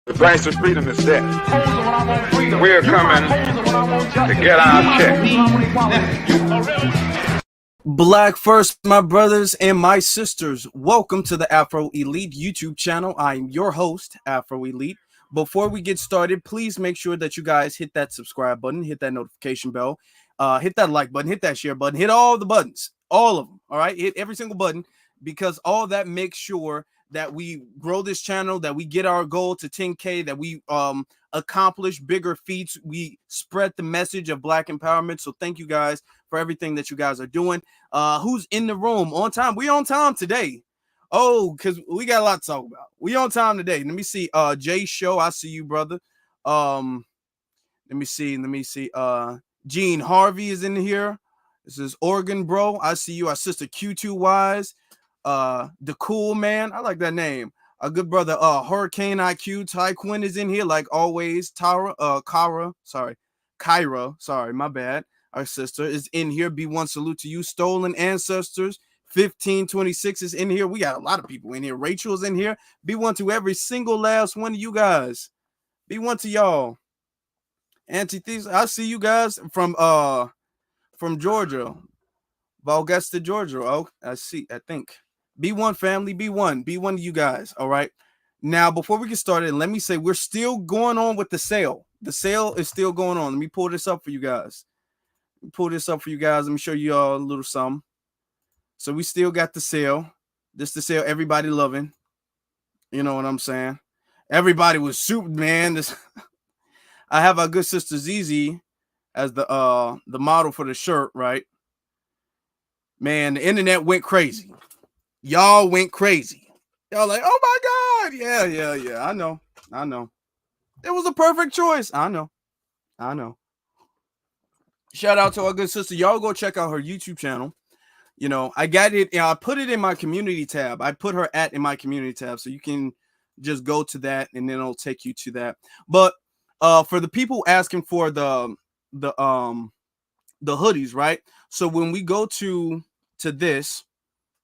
The price of freedom is death. We're coming to get our check. Black first, my brothers and my sisters. Welcome to the Afro Elite YouTube channel. I'm your host, Afro Elite. Before we get started, please make sure that you guys hit that subscribe button, hit that notification bell, hit that like button, hit that share button, hit all the buttons, all of them. All right, hit every single button, because all that makes sure that we grow this channel, that we get our goal to 10K, that we accomplish bigger feats, we spread the message of Black empowerment. So thank you guys for everything that you guys are doing. Who's in the room on time? We on time today. Oh, because we got a lot to talk about. We on time today. Let me see. Jay Show, I see you, brother. Let me see. Gene Harvey is in here. This is Oregon, bro. I see you. Our sister Q2 Wise. The Cool Man. I like that name. Our good brother, Hurricane IQ. Ty Quinn is in here, like always. Kyra, sorry, my bad. Our sister is in here. B1 salute to you. Stolen Ancestors 1526 is in here. We got a lot of people in here. Rachel's in here. B1 to every single last one of you guys. B1 to y'all. Anti-thieves, I see you guys from Georgia. Valgasta, Georgia. Oh, I think. B1 family, B1 to you guys. All right. Now, before we get started, let me say we're still going on with the sale. The sale is still going on. Let me pull this up for you guys. Let me show you all a little something. So we still got the sale. This the sale everybody loving. You know what I'm saying? Everybody was super, man. This I have our good sister Zizi as the model for the shirt, right? Man, the internet went crazy. Y'all went crazy. Y'all like, oh my God. Yeah. I know. It was a perfect choice. I know. Shout out to our good sister. Y'all go check out her YouTube channel. You know, I got it. I put it in my community tab. I put her in my community tab. So you can just go to that and then it'll take you to that. But for the people asking for the hoodies, right? So when we go to this,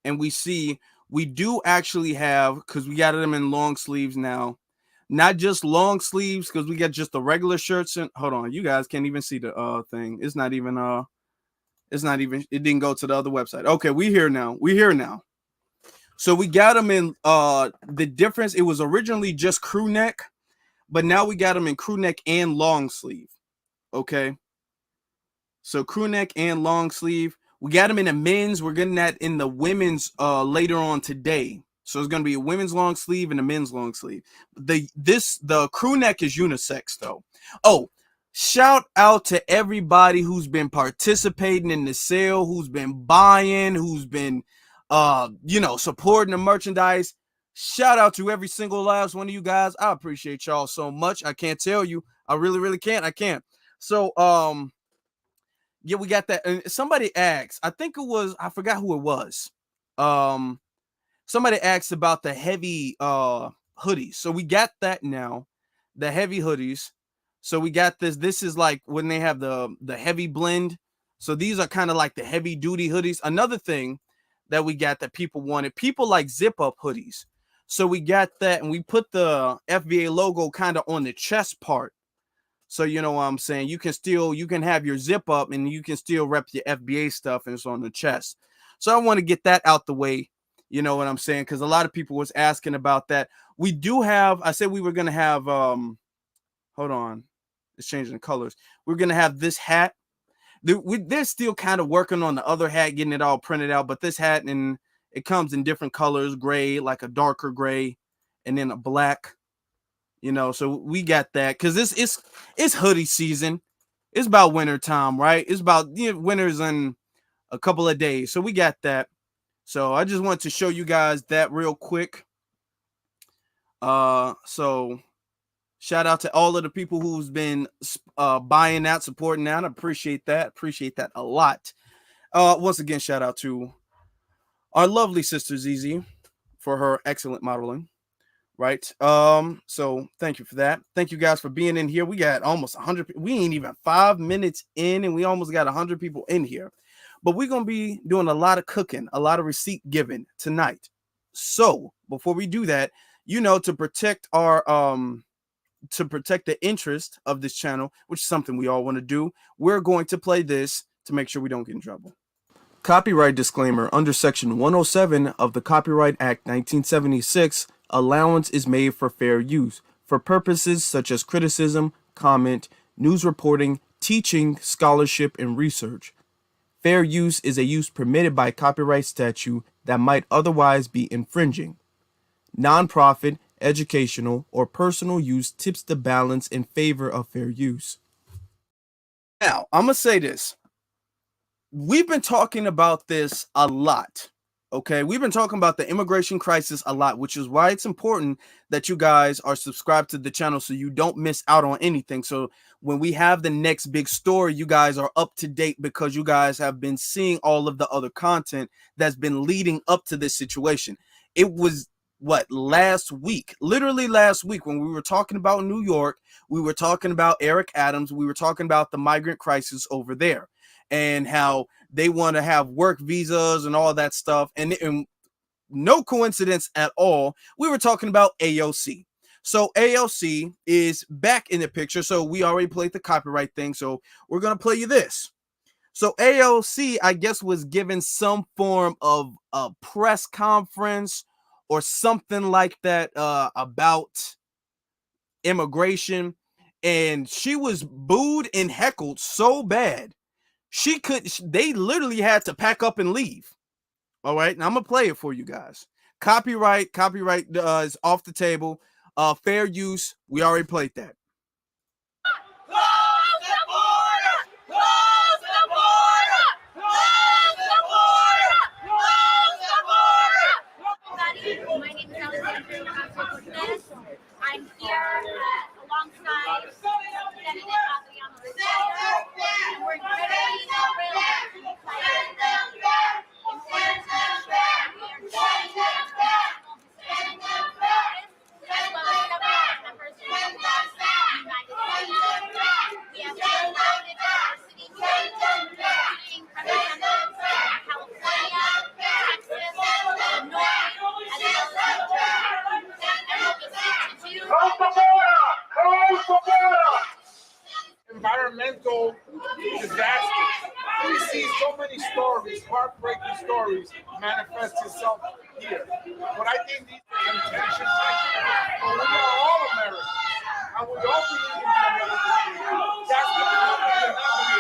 and we see we do actually have, because we got them in long sleeves now, not just long sleeves, because we got just the regular shirts. And hold on, you guys can't even see the thing. It didn't go to the other website. Okay, we're here now. So we got them in the difference. It was originally just crew neck, but now we got them in crew neck and long sleeve. Okay, so crew neck and long sleeve. We got them in the men's. We're getting that in the women's later on today. So it's going to be a women's long sleeve and a men's long sleeve. The crew neck is unisex though. Oh, shout out to everybody who's been participating in the sale, who's been buying, who's been supporting the merchandise. Shout out to every single last one of you guys. I appreciate y'all so much. I can't tell you. I really can't. I can't. So yeah, we got that. And somebody asked, I think it was, I forgot who it was. Somebody asked about the heavy hoodies. So we got that now, the heavy hoodies. So we got this. This is like when they have the heavy blend. So these are kind of like the heavy duty hoodies. Another thing that we got that people wanted, people like zip up hoodies. So we got that, and we put the FBA logo kind of on the chest part. So you know what I'm saying? You can have your zip up and you can still rep your FBA stuff, and it's on the chest. So I want to get that out the way. You know what I'm saying? Because a lot of people was asking about that. We do have, I said we were going to have, hold on. It's changing the colors. We're going to have this hat. They're still kind of working on the other hat, getting it all printed out. But this hat, and it comes in different colors, gray, like a darker gray, and then a black. You know, so we got that because it's hoodie season. It's about winter time, right? It's about winter's in a couple of days. So we got that. So I just want to show you guys that real quick. So shout out to all of the people who's been buying that, supporting that. I appreciate that. Appreciate that a lot. Once again, shout out to our lovely sister Zizi for her excellent modeling. Right. So thank you for that. Thank you guys for being in here. We got almost 100. We ain't even 5 minutes in, and we almost got 100 people in here. But we're gonna be doing a lot of cooking, a lot of receipt giving tonight. So before we do that, to protect our to protect the interest of this channel, which is something we all want to do, we're going to play this to make sure we don't get in trouble. Copyright disclaimer. Under Section 107 of the Copyright Act 1976, allowance is made for fair use for purposes such as criticism, comment, news reporting, teaching, scholarship, and research. Fair use is a use permitted by copyright statute that might otherwise be infringing. Nonprofit, educational, or personal use tips the balance in favor of fair use. Now, I'm going to say this. We've been talking about this a lot. Okay, we've been talking about the immigration crisis a lot, which is why it's important that you guys are subscribed to the channel so you don't miss out on anything. So when we have the next big story, you guys are up to date because you guys have been seeing all of the other content that's been leading up to this situation. It was what, last week, literally last week, when we were talking about New York, we were talking about Eric Adams, we were talking about the migrant crisis over there and how they want to have work visas and all that stuff. And no coincidence at all, we were talking about AOC. So AOC is back in the picture. So we already played the copyright thing. So we're going to play you this. So AOC, I guess, was given some form of a press conference or something like that about immigration. And she was booed and heckled so bad. They literally had to pack up and leave. All right. Now I'm going to play it for you guys. Copyright is off the table. Fair use. We already played that. Close the border! Close the border! Close the border! Close the border! My name is Alexandria. I'm here alongside Representative Adriano Rivera, and we're ready to fight. Environmental disasters. We see so many stories, heartbreaking stories, manifest itself here. But I think these are contentious issues. But we are all Americans, and we all believe in the American dream. That's the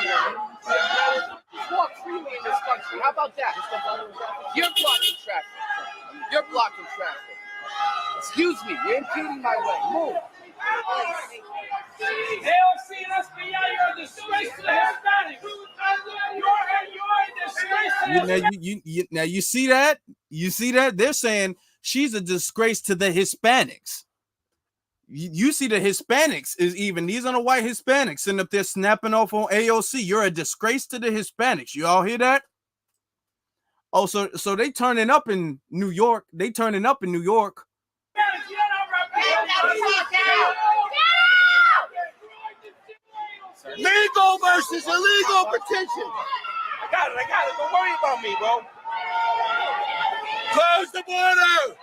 denominator. Walk freely in this country. How about that? You're blocking traffic. You're blocking traffic. Excuse me, you're impeding my way. Move. AOC and FBI, you're a disgrace to the Hispanics. You're a disgrace to Now you see that? You see that? They're saying she's a disgrace to the Hispanics. You see the Hispanics is even. These are the white Hispanics sitting up there snapping off on AOC. You're a disgrace to the Hispanics. You all hear that? Oh, so they turning up in New York. They turning up in New York. Legal versus illegal petition. I got it. Don't worry about me, bro. Close the border.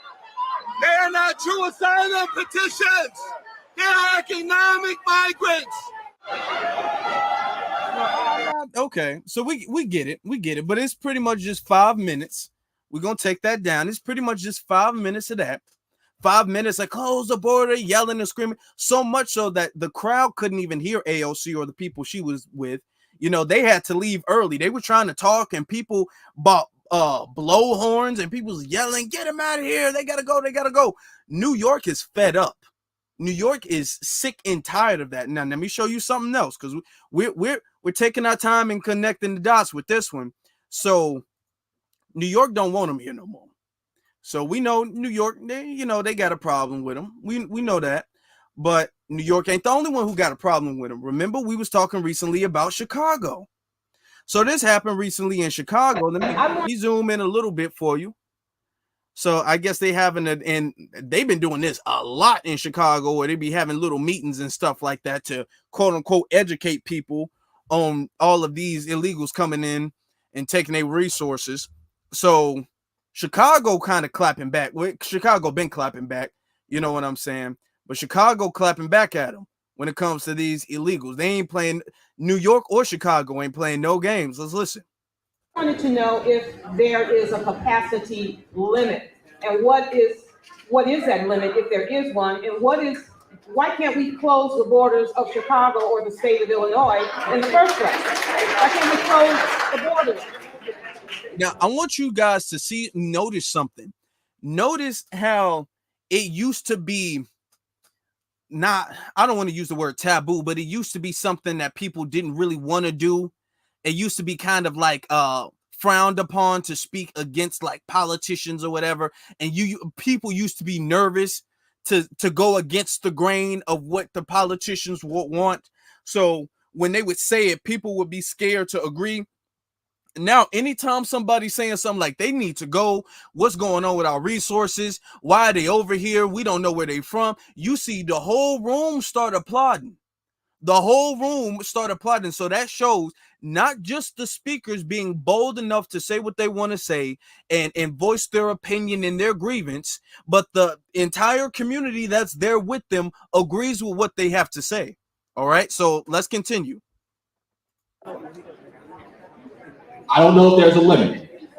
They are not true asylum petitions. They are economic migrants. Okay, so we get it, but it's pretty much just 5 minutes. We're gonna take that down. It's pretty much just 5 minutes of that. 5 minutes, like close the border, yelling and screaming, so much so that the crowd couldn't even hear AOC or the people she was with. You know, they had to leave early. They were trying to talk, and people bought blow horns, and people was yelling, "Get them out of here! They gotta go! They gotta go!" New York is fed up. New York is sick and tired of that. Now, let me show you something else, because we're taking our time and connecting the dots with this one. So, New York don't want them here no more. So we know New York, they got a problem with them. We know that, but New York ain't the only one who got a problem with them. Remember, we was talking recently about Chicago. So this happened recently in Chicago. Let me zoom in a little bit for you. So I guess they having it, and they've been doing this a lot in Chicago, where they be having little meetings and stuff like that to quote unquote educate people on all of these illegals coming in and taking their resources. So Chicago kind of clapping back. Chicago been clapping back. You know what I'm saying? but Chicago clapping back at them when it comes to these illegals. They ain't playing. New York or Chicago ain't playing no games. Let's listen. I wanted to know if there is a capacity limit, and what is that limit, if there is one, and why can't we close the borders of Chicago or the state of Illinois in the first place? Why can't we close the borders? Now, I want you guys to notice something. Notice how it used to be I don't want to use the word taboo, but it used to be something that people didn't really want to do. It used to be kind of like frowned upon to speak against like politicians or whatever. And people used to be nervous to go against the grain of what the politicians would want. So when they would say it, people would be scared to agree. Now, anytime somebody's saying something like they need to go, what's going on with our resources? Why are they over here? We don't know where they're from. You see the whole room start applauding. The whole room started applauding. So that shows not just the speakers being bold enough to say what they want to say and voice their opinion and their grievance, but the entire community that's there with them agrees with what they have to say. All right, so let's continue. I don't know if there's a limit.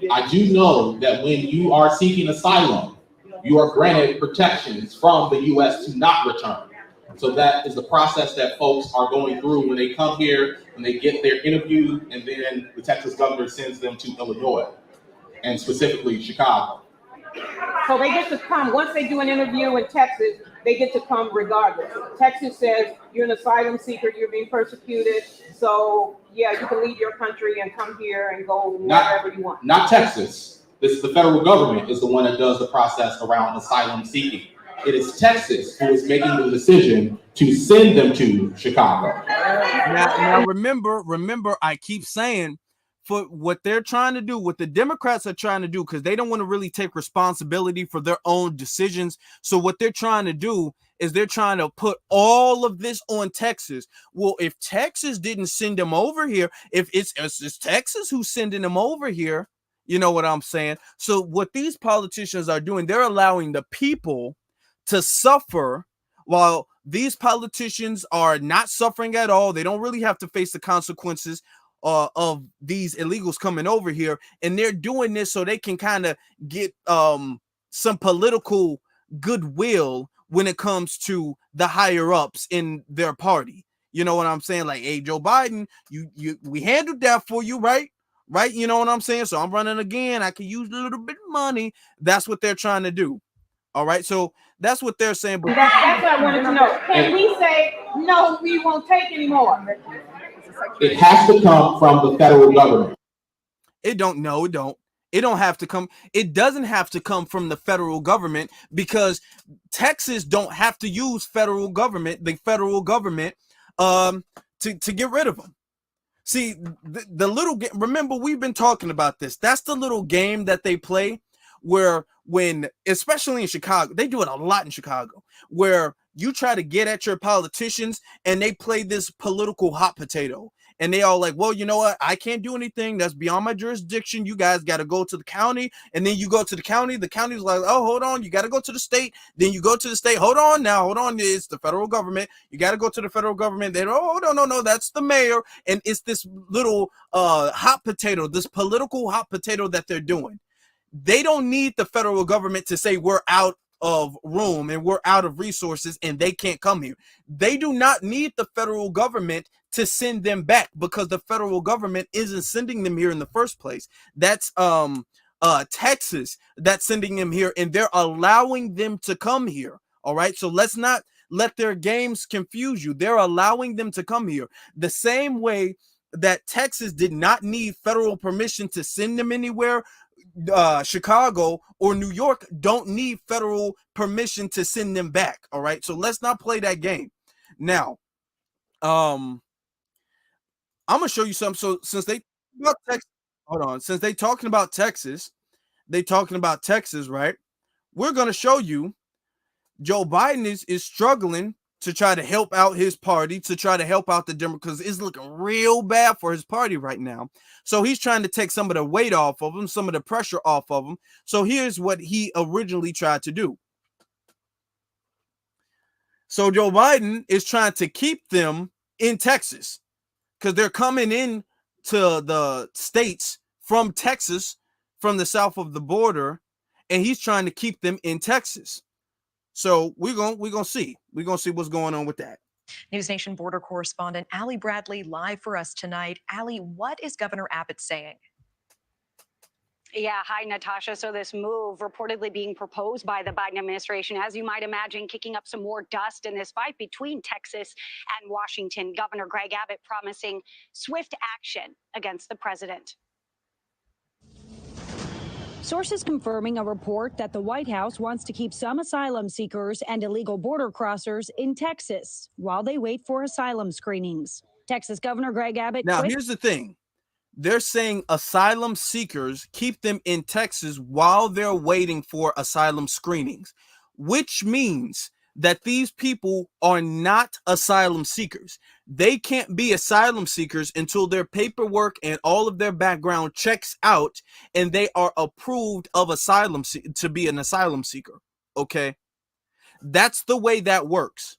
I do know that when you are seeking asylum, you are granted protections from the U.S. to not return. So that is the process that folks are going through when they come here, when they get their interview, and then the Texas governor sends them to Illinois, and specifically Chicago. So they get to come, once they do an interview in Texas, they get to come regardless. Texas says, you're an asylum seeker, you're being persecuted, so yeah, you can leave your country and come here and go wherever you want. Not Texas. This is the federal government is the one that does the process around asylum seeking. It is Texas who is making the decision to send them to Chicago. Now remember, I keep saying, for what they're trying to do, what the Democrats are trying to do, because they don't want to really take responsibility for their own decisions. So what they're trying to do is they're trying to put all of this on Texas. Well, if Texas didn't send them over here, if it's Texas who's sending them over here, you know what I'm saying? So what these politicians are doing, they're allowing the people to suffer while these politicians are not suffering at all. They don't really have to face the consequences of these illegals coming over here, and they're doing this so they can kind of get some political goodwill when it comes to the higher ups in their party. You know what I'm saying? Like, hey, Joe Biden, we handled that for you, right? You know what I'm saying? So I'm running again. I can use a little bit of money. That's what they're trying to do. All right, so that's what they're saying. But that's what I wanted to know. Can we say, no, we won't take anymore? It has to come from the federal government. It don't have to come. It doesn't have to come from the federal government, because Texas don't have to use the federal government, to get rid of them. See, the little game, remember, we've been talking about this. That's the little game that they play where especially in Chicago, they do it a lot in Chicago, where you try to get at your politicians and they play this political hot potato. And they all like, well, you know what? I can't do anything. That's beyond my jurisdiction. You guys got to go to the county. And then you go to the county. The county's like, oh, hold on. You got to go to the state. Then you go to the state. Hold on. It's the federal government. You got to go to the federal government. Then, oh, no. That's the mayor. And it's this little hot potato, this political hot potato that they're doing. They don't need the federal government to say we're out of room and we're out of resources and they can't come here. They do not need the federal government to send them back, because the federal government isn't sending them here in the first place. That's Texas that's sending them here, and they're allowing them to come here. All right, so let's not let their games confuse you. They're allowing them to come here the same way that Texas did not need federal permission to send them anywhere. Chicago or New York don't need federal permission to send them back. All right, so let's not play that game. Now, I'm gonna show you something. So since they talking about Texas, right? We're gonna show you Joe Biden is struggling to try to help out his party, to try to help out the Democrats, because it's looking real bad for his party right now. So he's trying to take some of the weight off of them, some of the pressure off of them. So here's what he originally tried to do. So Joe Biden is trying to keep them in Texas because they're coming in to the states from Texas, from the south of the border, and he's trying to keep them in Texas. So we're gonna see what's going on with that. News Nation border correspondent Allie Bradley live for us tonight. Allie, what is Governor Abbott saying? Yeah, hi, Natasha. So this move reportedly being proposed by the Biden administration, as you might imagine, kicking up some more dust in this fight between Texas and Washington. Governor Greg Abbott promising swift action against the president. Sources confirming a report that the White House wants to keep some asylum seekers and illegal border crossers in Texas while they wait for asylum screenings. Texas Governor Greg Abbott. Now, here's the thing. They're saying asylum seekers, keep them in Texas while they're waiting for asylum screenings, which means that these people are not asylum seekers. They can't be asylum seekers until their paperwork and all of their background checks out and they are approved of asylum to be an asylum seeker. Okay, that's the way that works.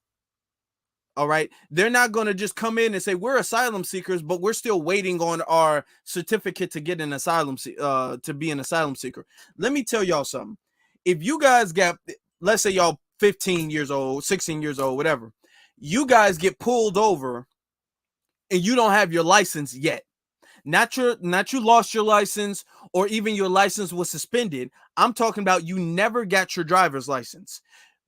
All right, they're not going to just come in and say we're asylum seekers, but we're still waiting on our certificate to get an asylum to be an asylum seeker. Let me tell y'all something. If you guys get, let's say y'all 15 years old, 16 years old, whatever, you guys get pulled over and you don't have your license yet. Not you lost your license or even your license was suspended. I'm talking about you never got your driver's license.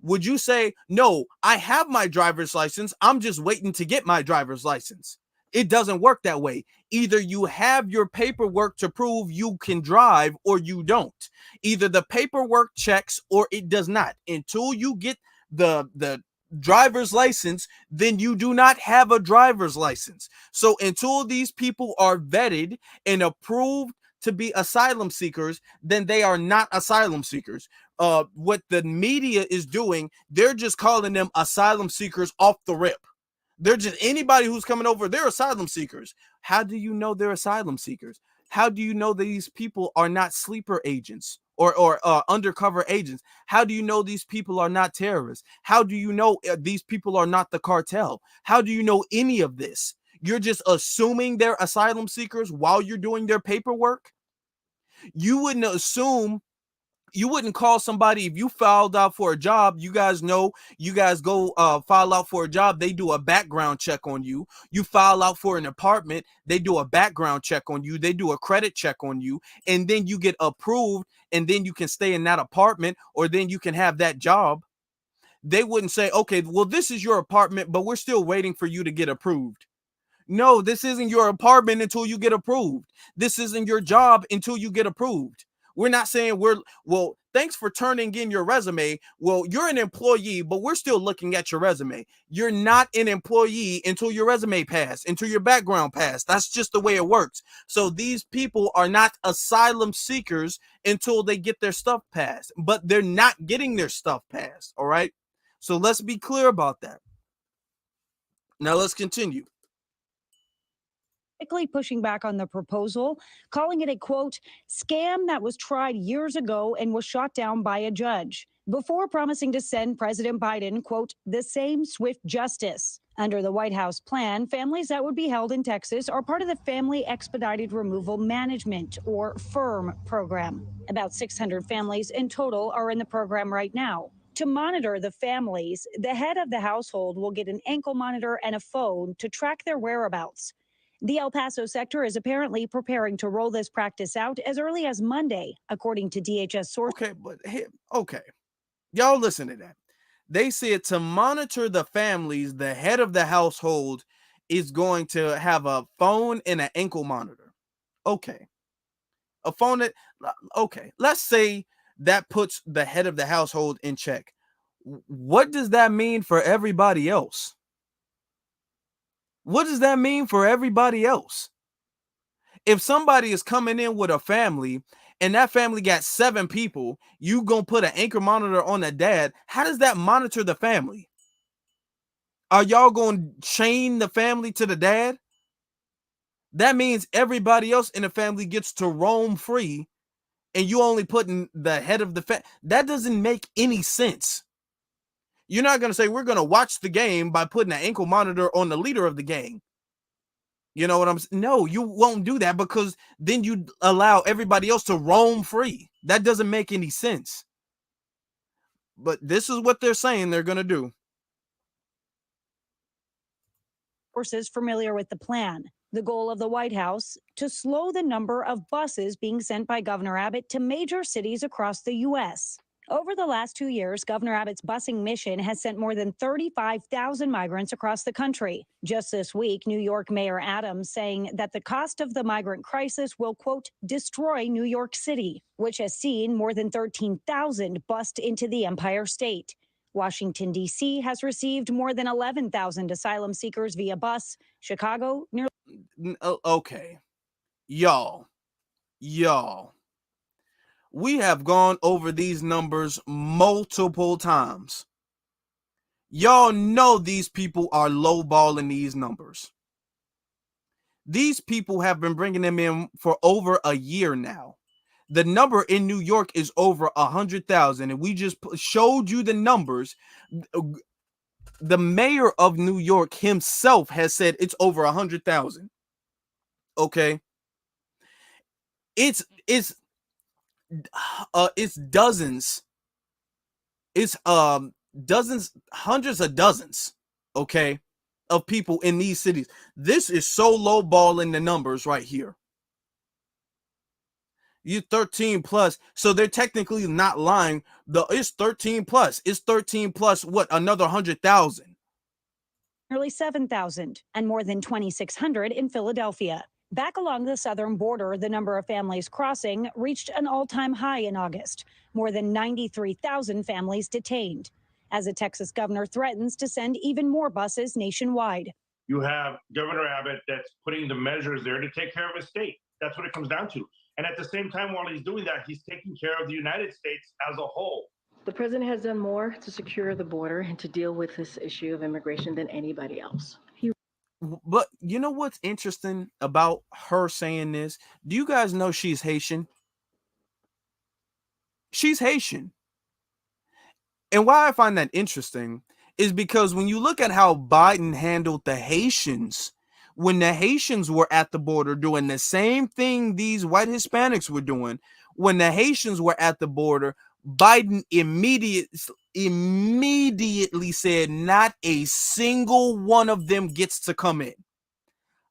Would you say, no, I have my driver's license, I'm just waiting to get my driver's license? It doesn't work that way. Either you have your paperwork to prove you can drive or you don't. Either the paperwork checks or it does not. Until you get the driver's license, then you do not have a driver's license. So until these people are vetted and approved to be asylum seekers, then they are not asylum seekers. What the media is doing, they're just calling them asylum seekers off the rip. They're just anybody who's coming over, they're asylum seekers. How do you know they're asylum seekers? How do you know these people are not sleeper agents or undercover agents? How do you know these people are not terrorists? How do you know these people are not the cartel? How do you know any of this? You're just assuming they're asylum seekers while you're doing their paperwork. You wouldn't assume, you wouldn't call somebody if you filed out for a job. You guys know, you guys go file out for a job, they do a background check on you. You file out for an apartment, they do a background check on you, they do a credit check on you, and then you get approved, and then you can stay in that apartment, or then you can have that job. They wouldn't say, okay, well, this is your apartment, but we're still waiting for you to get approved. No, this isn't your apartment until you get approved. This isn't your job until you get approved. We're not saying well, thanks for turning in your resume. Well, you're an employee, but we're still looking at your resume. You're not an employee until your resume passed, until your background passed. That's just the way it works. So these people are not asylum seekers until they get their stuff passed, but they're not getting their stuff passed. All right. So let's be clear about that. Now let's continue. Pushing back on the proposal, calling it a, quote, scam that was tried years ago and was shot down by a judge, before promising to send President Biden, quote, the same swift justice. Under the White House plan, families that would be held in Texas are part of the Family Expedited Removal Management, or FIRM, program. About 600 families in total are in the program right now. To monitor the families, the head of the household will get an ankle monitor and a phone to track their whereabouts. The El Paso sector is apparently preparing to roll this practice out as early as Monday, according to DHS sources. Okay, but okay, y'all listen to that. They said to monitor the families, the head of the household is going to have a phone and an ankle monitor. Okay, a phone that, okay, let's say that puts the head of the household in check. What does that mean for everybody else? What does that mean for everybody else? If somebody is coming in with a family and that family got 7 people, you gonna put an anchor monitor on the dad. How does that monitor the family? Are y'all gonna chain the family to the dad? That means everybody else in the family gets to roam free and you only putting the head of the family. That doesn't make any sense. You're not going to say we're going to watch the game by putting an ankle monitor on the leader of the gang. You know what I'm saying? No, you won't do that, because then you allow everybody else to roam free. That doesn't make any sense. But this is what they're saying they're going to do. Forces familiar with the plan. The goal of the White House, to slow the number of buses being sent by Governor Abbott to major cities across the U.S. Over the last 2 years, Governor Abbott's busing mission has sent more than 35,000 migrants across the country. Just this week, New York Mayor Adams saying that the cost of the migrant crisis will, quote, destroy New York City, which has seen more than 13,000 bust into the Empire State. Washington, D.C. has received more than 11,000 asylum seekers via bus. Chicago, nearly. Okay. Y'all. We have gone over these numbers multiple times. Y'all know these people are lowballing these numbers. These people have been bringing them in for over a year now. The number in New York is over 100,000, and we just showed you the numbers. The mayor of New York himself has said it's over 100,000. Okay, it's dozens. It's dozens, hundreds of dozens. Okay, of people in these cities. This is so lowballing the numbers right here. You 13 plus, so they're technically not lying. It's 13 plus. It's 13 plus what? Another 100,000. Nearly 7,000 and more than 2,600 in Philadelphia. Back along the southern border, the number of families crossing reached an all-time high in August. More than 93,000 families detained, as a Texas governor threatens to send even more buses nationwide. You have Governor Abbott that's putting the measures there to take care of his state. That's what it comes down to. And at the same time, while he's doing that, he's taking care of the United States as a whole. The president has done more to secure the border and to deal with this issue of immigration than anybody else. But you know what's interesting about her saying this? Do you guys know she's Haitian? She's Haitian. And why I find that interesting is because when you look at how Biden handled the Haitians, when the Haitians were at the border doing the same thing these white Hispanics were doing, when the Haitians were at the border, Biden immediately said not a single one of them gets to come in.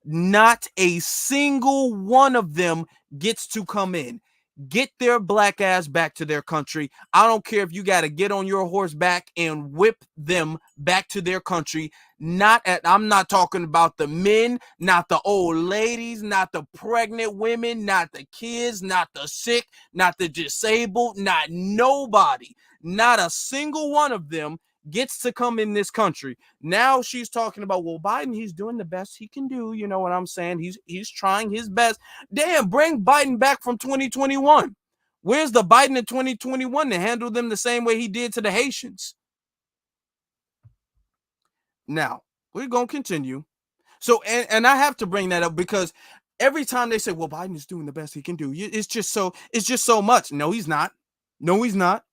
Not a single one of them gets to come in. Get their black ass back to their country. I don't care if you got to get on your horse back and whip them back to their country. I'm not talking about the men, not the old ladies, not the pregnant women, not the kids, not the sick, not the disabled, not nobody. Not a single one of them gets to come in this country. Now she's talking about, well, Biden, he's doing the best he can do. You know what I'm saying? He's trying his best. Damn, bring Biden back from 2021. Where's the Biden in 2021 to handle them the same way he did to the Haitians? Now, we're going to continue. So, and I have to bring that up because every time they say, well, Biden is doing the best he can do, it's just so much. No, he's not. No, he's not.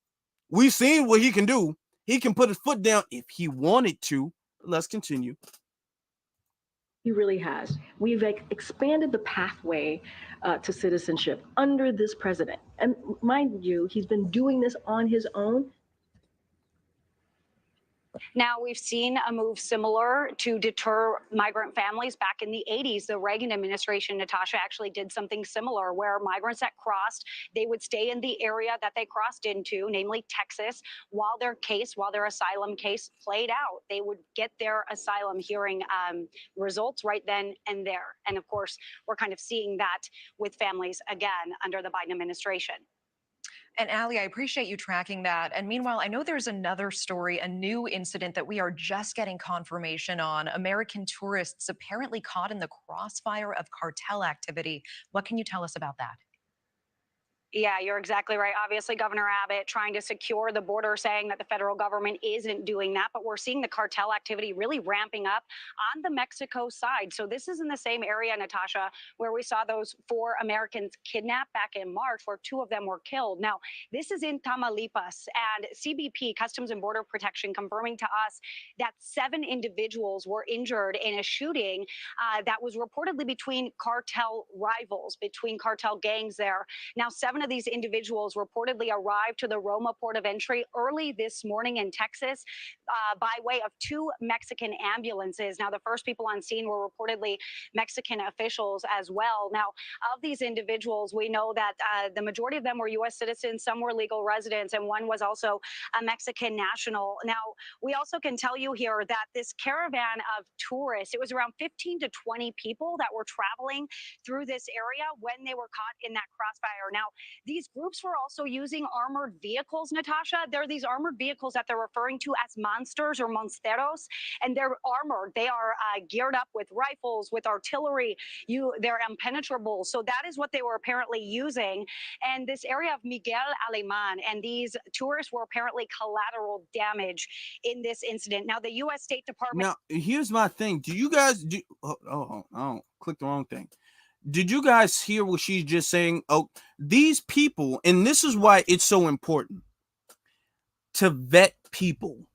We've seen what he can do. He can put his foot down if he wanted to. Let's continue. He really has. We've expanded the pathway to citizenship under this president. And mind you, he's been doing this on his own. Now, we've seen a move similar to deter migrant families. Back in the 80s, the Reagan administration, Natasha, actually did something similar where migrants that crossed, they would stay in the area that they crossed into, namely Texas, while their asylum case played out. They would get their asylum hearing results right then and there. And of course, we're kind of seeing that with families again under the Biden administration. And Allie, I appreciate you tracking that. And meanwhile, I know there's another story, a new incident that we are just getting confirmation on. American tourists apparently caught in the crossfire of cartel activity. What can you tell us about that? Yeah, you're exactly right. Obviously, Governor Abbott trying to secure the border, saying that the federal government isn't doing that. But we're seeing the cartel activity really ramping up on the Mexico side. So this is in the same area, Natasha, where we saw those 4 Americans kidnapped back in March, where 2 of them were killed. Now, this is in Tamaulipas, and CBP, Customs and Border Protection, confirming to us that 7 individuals were injured in a shooting that was reportedly between cartel rivals, between cartel gangs there. Now, 7 of these individuals reportedly arrived to the Roma port of entry early this morning in Texas by way of 2 Mexican ambulances. Now, the first people on scene were reportedly Mexican officials as well. Now, of these individuals, we know that the majority of them were U.S. citizens, some were legal residents, and one was also a Mexican national. Now, we also can tell you here that this caravan of tourists, it was around 15 to 20 people that were traveling through this area when they were caught in that crossfire. Now, these groups were also using armored vehicles, Natasha. They're these armored vehicles that they're referring to as monsters or monsteros, and they're armored. They are geared up with rifles, with artillery. They're impenetrable. So that is what they were apparently using. And this area of Miguel Alemán, and these tourists were apparently collateral damage in this incident. Now, the U.S. State Department. Now, here's my thing. Do you guys do? Oh, click the wrong thing. Did you guys hear what she's just saying? Oh, these people, and this is why it's so important to vet people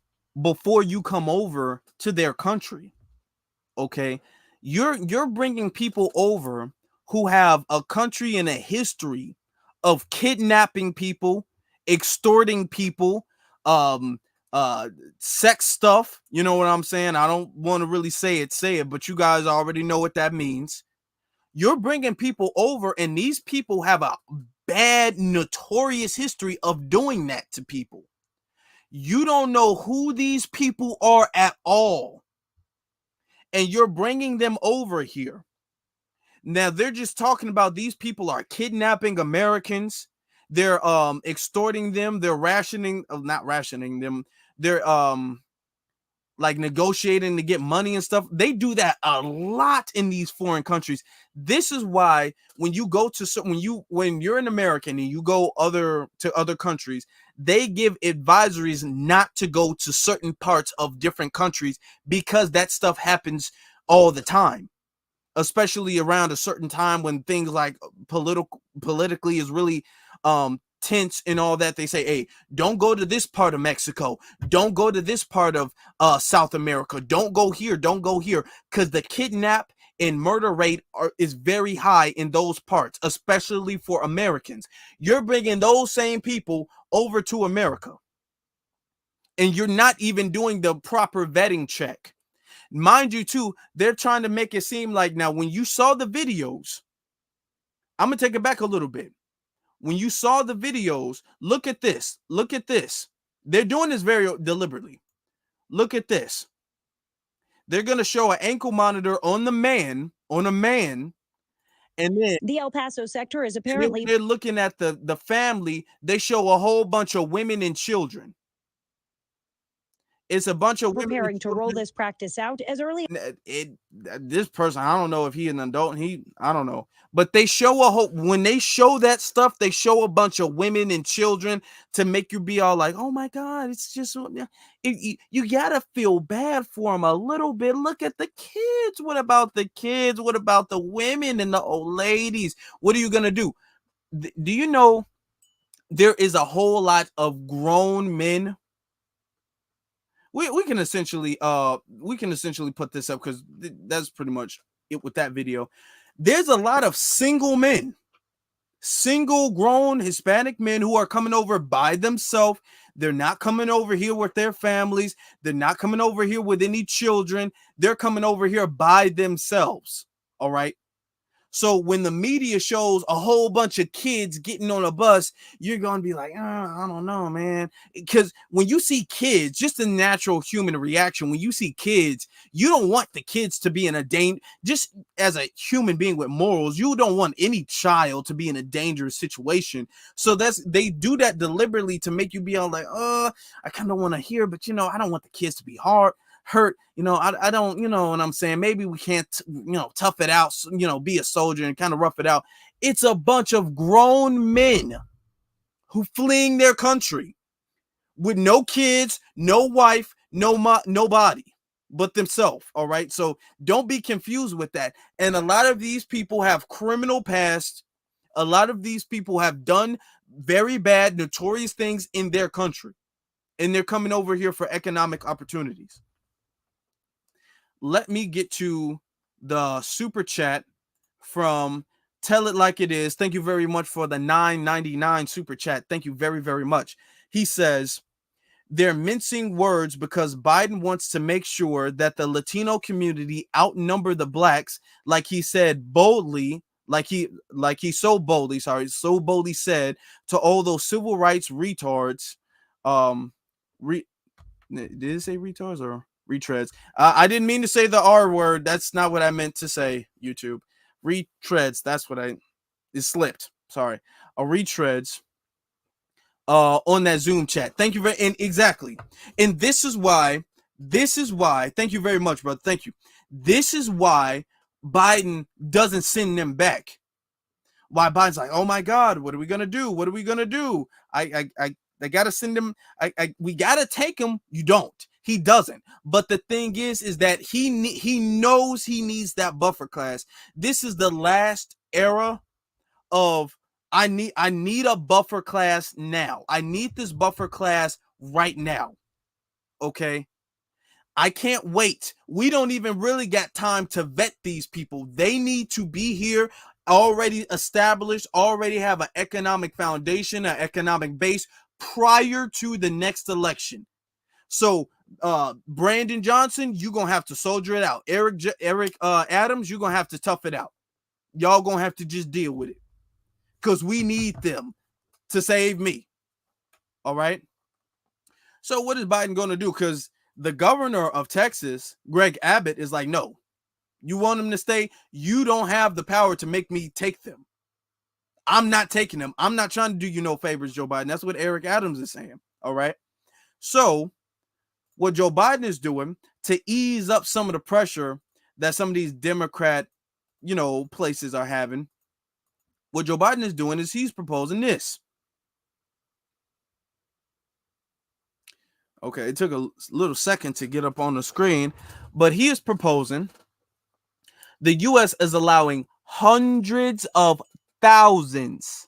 before you come over to their country. Okay, you're bringing people over who have a country and a history of kidnapping people, extorting people, sex stuff. You know what I'm saying? I don't want to really say it, but you guys already know what that means. You're bringing people over, and these people have a bad, notorious history of doing that to people. You don't know who these people are at all, and you're bringing them over here. Now, they're just talking about these people are kidnapping Americans. They're extorting them. They're not rationing them. They're like negotiating to get money and stuff. They do that a lot in these foreign countries. This is why when you go to when you're an American and you go to other countries, they give advisories not to go to certain parts of different countries, because that stuff happens all the time, especially around a certain time when things like politically is really tense and all that. They say, hey, don't go to this part of Mexico, don't go to this part of South America, don't go here, because the kidnap and murder rate is very high in those parts, especially for Americans. You're bringing those same people over to America, and you're not even doing the proper vetting check. Mind you, too, they're trying to make it seem like, now, when you saw the videos, I'm going to take it back a little bit. When you saw the videos, look at this. Look at this. They're doing this very deliberately. Look at this. They're going to show an ankle monitor on a man, and then the El Paso sector is apparently they're looking at the family. They show a whole bunch of women and children. It's a bunch of women preparing to roll this practice out as early. This person, I don't know if he's an adult. I don't know. But they show when they show that stuff, they show a bunch of women and children to make you be all like, oh my God, it's just, you gotta feel bad for them a little bit. Look at the kids. What about the kids? What about the women and the old ladies? What are you gonna do? Do you know there is a whole lot of grown men? We can essentially put this up, because that's pretty much it with that video. There's a lot of single men, single grown Hispanic men who are coming over by themselves. They're not coming over here with their families. They're not coming over here with any children. They're coming over here by themselves. All right. So when the media shows a whole bunch of kids getting on a bus, you're going to be like, I don't know, man. Because when you see kids, just a natural human reaction, when you see kids, you don't want the kids to be in a danger. Just as a human being with morals, you don't want any child to be in a dangerous situation. So they do that deliberately to make you be all like, I kind of want to hear, but I don't want the kids to be hurt. I don't, what I'm saying? Maybe we can't, tough it out, be a soldier and kind of rough it out. It's a bunch of grown men who fleeing their country with no kids, no wife, nobody but themselves. All right. So don't be confused with that. And a lot of these people have criminal past. A lot of these people have done very bad, notorious things in their country. And they're coming over here for economic opportunities. Let me get to the super chat from Tell It Like It Is. Thank you very much for the $9.99 super chat. Thank you very, very much. He says, they're mincing words because Biden wants to make sure that the Latino community outnumber the blacks, like he said boldly, so boldly said to all those civil rights retards. Did it say retards or retreads? I didn't mean to say the R word. That's not what I meant to say, YouTube. Retreads. That's what it slipped. Sorry. Retreads on that Zoom chat. Thank you very, and exactly. And this is why, thank you very much, brother. Thank you. This is why Biden doesn't send them back. Why Biden's like, oh my God, what are we gonna do? What are we gonna do? I gotta send him. We gotta take him. You don't. He doesn't. But the thing is that he knows he needs that buffer class. This is the last era of I need a buffer class now. I need this buffer class right now. Okay. I can't wait. We don't even really got time to vet these people. They need to be here, already established, already have an economic foundation, an economic base prior to the next election. So Brandon Johnson, you're gonna have to soldier it out. Eric Adams, you're gonna have to tough it out. Y'all gonna have to just deal with it, because we need them to save me. All right. So what is Biden gonna do? Because the governor of Texas, Greg Abbott, is like, no, you want them to stay? You don't have the power to make me take them. I'm not taking them. I'm not trying to do you no favors, Joe Biden. That's what Eric Adams is saying. All right. So what Joe Biden is doing to ease up some of the pressure that some of these Democrat, places are having, what Joe Biden is doing is he's proposing this. Okay, it took a little second to get up on the screen, but he is proposing the U.S. is allowing hundreds of thousands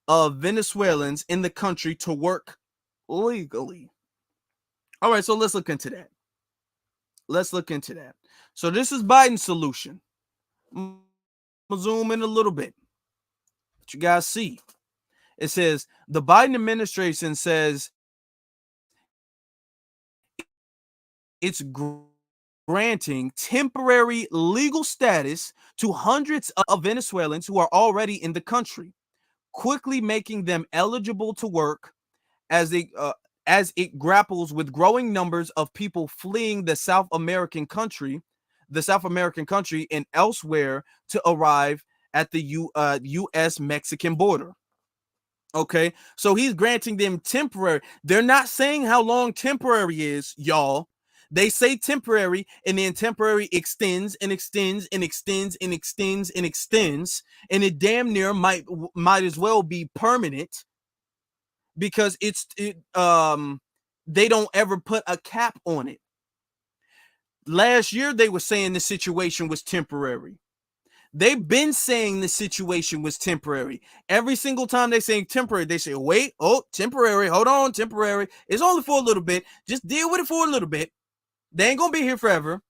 of Venezuelans in the country to work legally. All right, so let's look into that. So this is Biden's solution. I'm gonna zoom in a little bit. What you guys see? It says the Biden administration says it's granting temporary legal status to hundreds of Venezuelans who are already in the country, quickly making them eligible to work as it grapples with growing numbers of people fleeing the South American country and elsewhere to arrive at the U.S.-Mexican border. Okay, so he's granting them temporary. They're not saying how long temporary is, y'all. They say temporary, and then temporary extends and extends and extends and extends and extends, and it damn near might as well be permanent, because they don't ever put a cap on it. Last year they were saying the situation was temporary. They've been saying the situation was temporary. Every single time they say temporary, they say, wait, temporary, hold on, temporary. It's only for a little bit. Just deal with it for a little bit. They ain't gonna be here forever.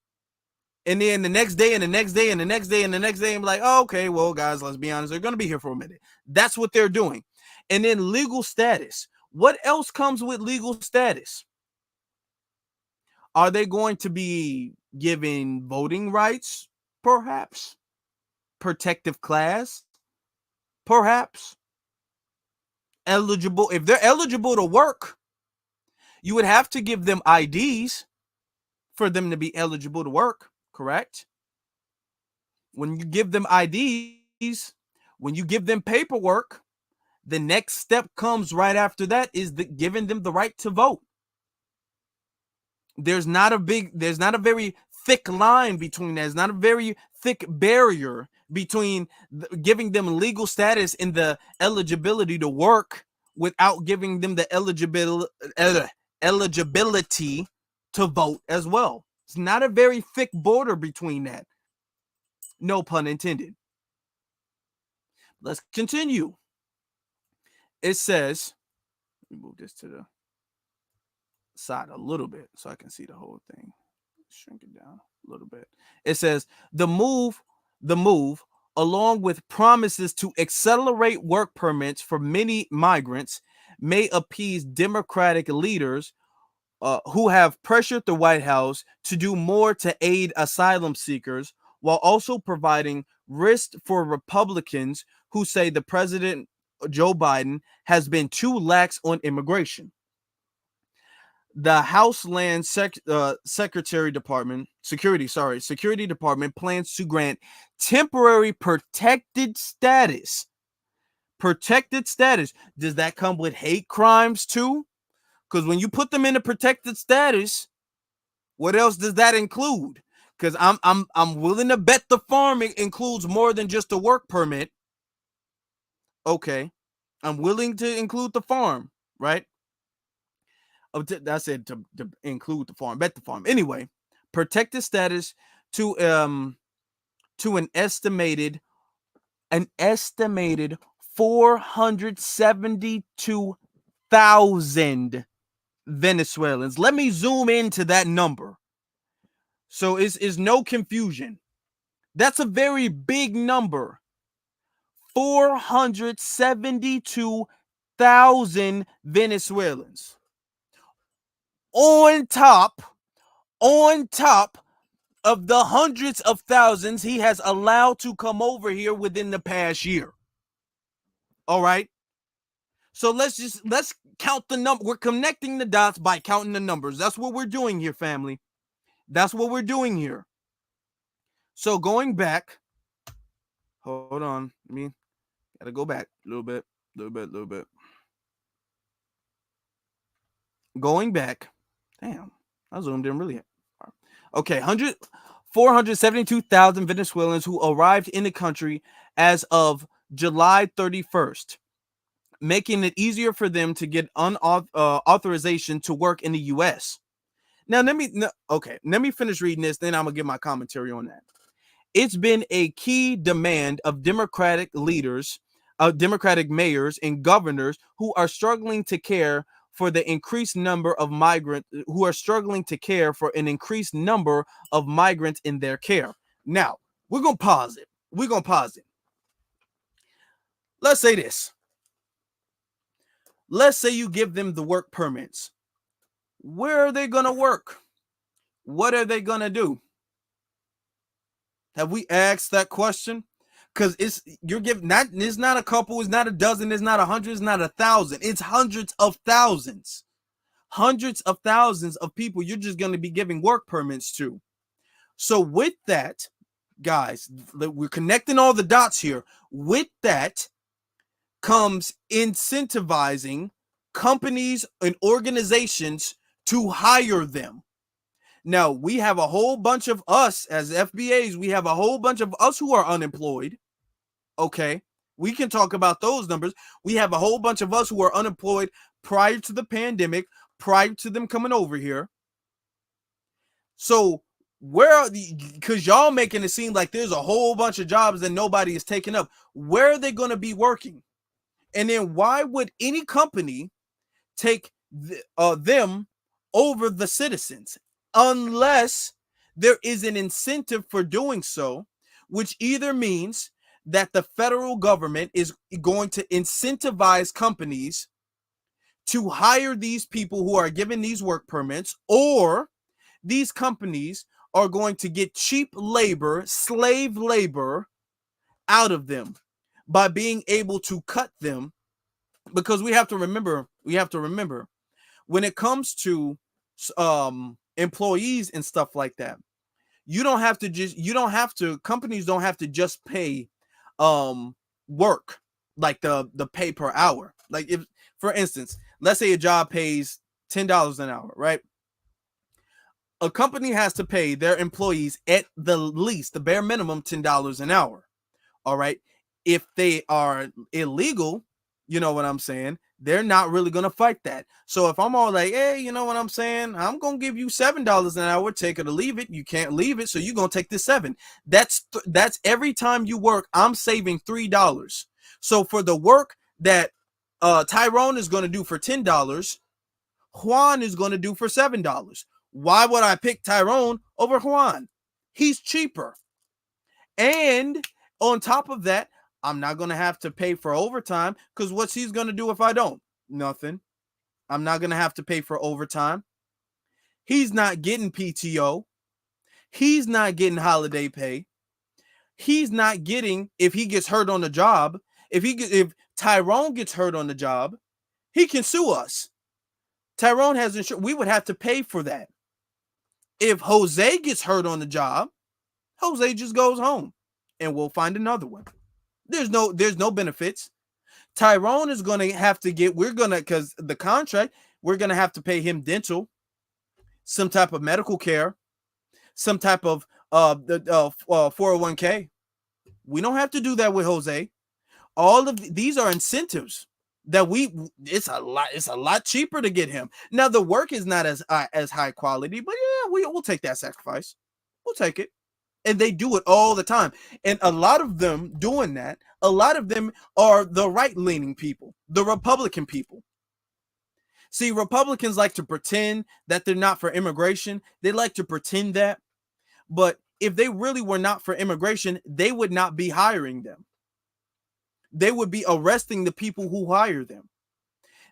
And then the next day and the next day and the next day and the next day, I'm like, oh, okay, well, guys, let's be honest. They're gonna be here for a minute. That's what they're doing. And then legal status. What else comes with legal status? Are they going to be given voting rights? Perhaps. Protective class? Perhaps. Eligible. If they're eligible to work, you would have to give them IDs for them to be eligible to work, correct? When you give them IDs, when you give them paperwork, the next step comes right after that is giving them the right to vote. There's not a very thick line between that. There's not a very thick barrier between giving them legal status and the eligibility to work without giving them the eligibility to vote as well. It's not a very thick border between that. No pun intended. Let's continue. It says, let me move this to the side a little bit so I can see the whole thing. Shrink it down a little bit. It says the move, along with promises to accelerate work permits for many migrants, may appease Democratic leaders who have pressured the White House to do more to aid asylum seekers, while also providing risk for Republicans who say the president, Joe Biden, has been too lax on immigration. The House Land Security Department plans to grant temporary protected status. Protected status. Does that come with hate crimes too? Because when you put them in a protected status, what else does that include? Because I'm willing to bet the farm includes more than just a work permit. Okay, I'm willing to include the farm, right? I said to include the farm, bet the farm. Anyway, protected status to an estimated 472,000 Venezuelans. Let me zoom into that number. So is no confusion. That's a very big number. 472,000 Venezuelans. On top of the hundreds of thousands he has allowed to come over here within the past year. All right. So let's count the number. We're connecting the dots by counting the numbers. That's what we're doing here, family. That's what we're doing here. So going back, hold on. Gotta go back a little bit. Going back. Damn, I zoomed in really. Okay, 472,000 Venezuelans who arrived in the country as of July 31st, making it easier for them to get authorization to work in the U.S. Now, let me finish reading this, then I'm going to give my commentary on that. It's been a key demand of Democratic leaders, Democratic mayors and governors who are struggling to care for the increased number of migrants in their care. Now, we're going to pause it. Let's say this. Let's say you give them the work permits. Where are they going to work? What are they going to do? Have we asked that question? Because it's not a couple, it's not a dozen, it's not 100, it's not 1,000. It's hundreds of thousands. Hundreds of thousands of people you're just going to be giving work permits to. So with that, guys, we're connecting all the dots here. With that comes incentivizing companies and organizations to hire them. Now, we have a whole bunch of us as FBAs. We have a whole bunch of us who are unemployed. Okay, we can talk about those numbers. We have a whole bunch of us who are unemployed prior to the pandemic, prior to them coming over here. So because y'all making it seem like there's a whole bunch of jobs that nobody is taking up. Where are they going to be working? And then why would any company take them over the citizens unless there is an incentive for doing so, which either means that the federal government is going to incentivize companies to hire these people who are given these work permits, or these companies are going to get cheap labor, slave labor out of them by being able to cut them. Because we have to remember when it comes to employees and stuff like that, companies don't have to just pay work, like the pay per hour. Like, if, for instance, let's say a job pays $10 an hour, right? A company has to pay their employees at the least, the bare minimum, $10 an hour. All right. If they are illegal, you know what I'm saying? They're not really going to fight that. So if I'm all like, hey, you know what I'm saying? I'm going to give you $7 an hour, take it or leave it. You can't leave it. So you're going to take this $7. That's every time you work, I'm saving $3. So for the work that Tyrone is going to do for $10, Juan is going to do for $7. Why would I pick Tyrone over Juan? He's cheaper. And on top of that, I'm not going to have to pay for overtime, because what's he's going to do if I don't? Nothing. I'm not going to have to pay for overtime. He's not getting PTO. He's not getting holiday pay. He's not getting, if he gets hurt on the job, if Tyrone gets hurt on the job, he can sue us. Tyrone has insurance. We would have to pay for that. If Jose gets hurt on the job, Jose just goes home and we'll find another one. There's no benefits. Tyrone is going to have to get, because the contract, we're going to have to pay him dental, some type of medical care, some type of 401k. We don't have to do that with Jose. All of these are incentives that it's a lot cheaper to get him. Now the work is not as high quality, but yeah, we'll take that sacrifice. We'll take it. And they do it all the time. And a lot of them doing that, a lot of them are the right-leaning people, the Republican people. See, Republicans like to pretend that they're not for immigration. They like to pretend that. But if they really were not for immigration, they would not be hiring them. They would be arresting the people who hire them.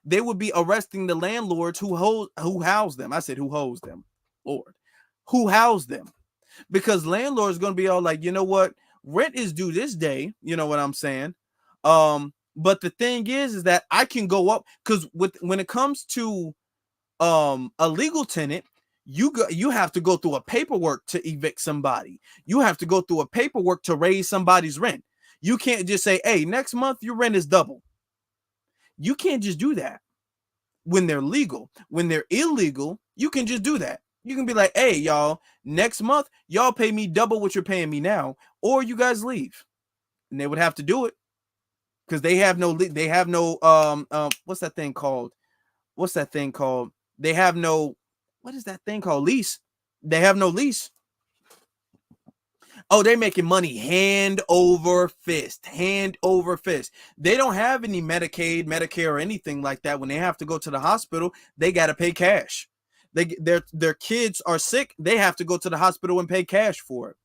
They would be arresting the landlords who house them. I said who house them, Lord. Who house them. Because landlords going to be all like, you know what? Rent is due this day. You know what I'm saying? But the thing is that I can go up, because when it comes to a legal tenant, you have to go through a paperwork to evict somebody. You have to go through a paperwork to raise somebody's rent. You can't just say, hey, next month your rent is double. You can't just do that when they're legal. When they're illegal, you can just do that. You can be like, hey, y'all, next month, y'all pay me double what you're paying me now, or you guys leave. And they would have to do it because they have no, what's that thing called? They have no, what is that thing called? Lease. They have no lease. Oh, they're making money hand over fist. They don't have any Medicaid, Medicare, or anything like that. When they have to go to the hospital, they got to pay cash. Their kids are sick. They have to go to the hospital and pay cash for it.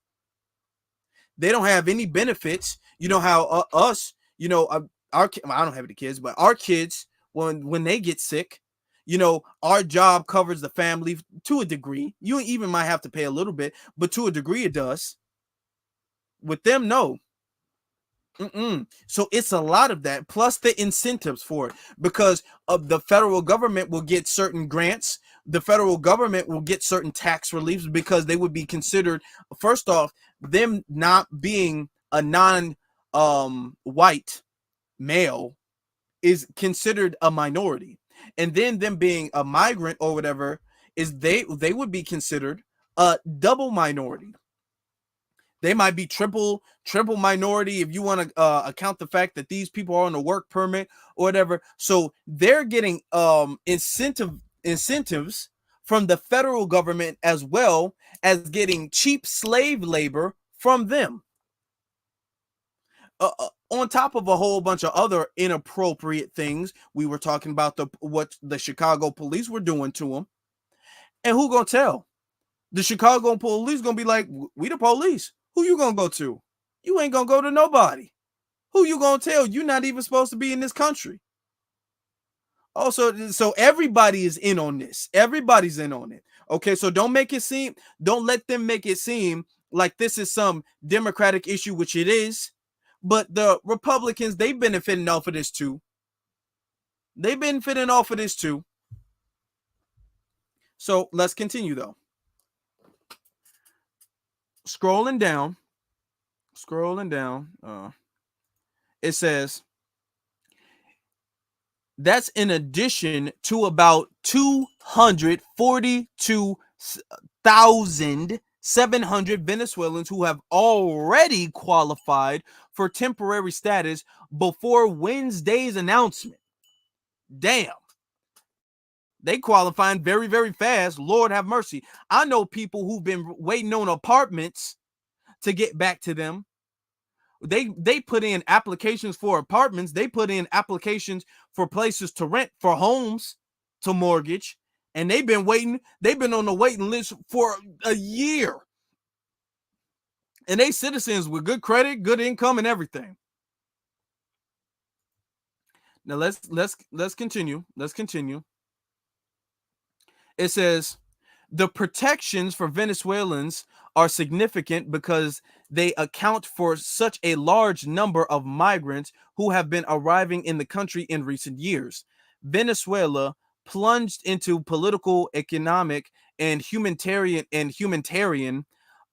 They don't have any benefits. You know how us, I don't have any kids, but our kids, when they get sick, our job covers the family to a degree. You even might have to pay a little bit, but to a degree it does. With them, no. So it's a lot of that, plus the incentives for it, because of the federal government will get certain grants. The federal government will get certain tax reliefs because they would be considered, first off, them not being a non-white male is considered a minority. And then them being a migrant or whatever is they would be considered a double minority. They might be triple minority if you want to account the fact that these people are on a work permit or whatever. So they're getting incentives from the federal government as well as getting cheap slave labor from them. On top of a whole bunch of other inappropriate things, we were talking about what the Chicago police were doing to them. And who gonna tell? The Chicago police gonna be like, we the police. Who you gonna go to? You ain't gonna go to nobody. Who you gonna tell? You're not even supposed to be in this country. Also, so everybody is in on this. Everybody's in on it. Okay, so don't let them make it seem like this is some Democratic issue, which it is. But the Republicans, they benefiting off of this too. So let's continue though. Scrolling down, it says that's in addition to about 242,700 Venezuelans who have already qualified for temporary status before Wednesday's announcement. Damn. They qualifying very, very fast. Lord have mercy. I know people who've been waiting on apartments to get back to them. They put in applications for apartments. They put in applications for places to rent, for homes to mortgage. And they've been waiting. They've been on the waiting list for a year. And they citizens with good credit, good income, and everything. Now let's continue. Let's continue. It says the protections for Venezuelans are significant because they account for such a large number of migrants who have been arriving in the country in recent years. Venezuela plunged into political, economic, and humanitarian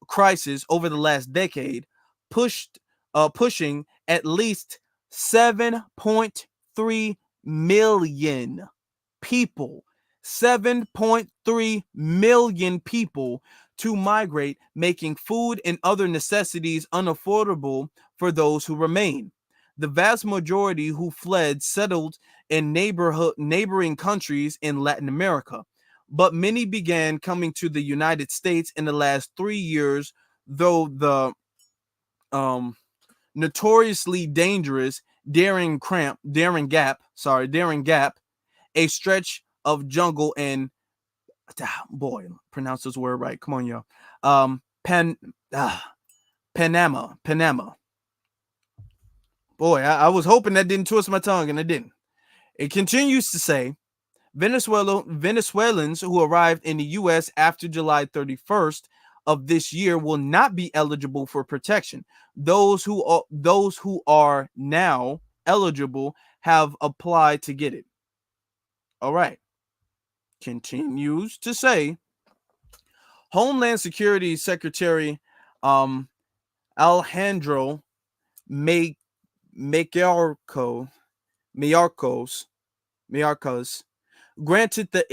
crisis over the last decade, pushing at least 7.3 million people. 7.3 million people to migrate, making food and other necessities unaffordable for those who remain. The vast majority who fled settled in neighboring countries in Latin America, but many began coming to the United States in the last 3 years, though the notoriously dangerous Daring Gap, a stretch of jungle and boy, pronounce this word right. Come on, y'all. Panama. Boy, I was hoping that didn't twist my tongue, and it didn't. It continues to say, Venezuelans who arrived in the U.S. after July 31st of this year will not be eligible for protection. Those who are now eligible have applied to get it. All right. Continues to say, Homeland Security Secretary Alejandro Mayorkas granted the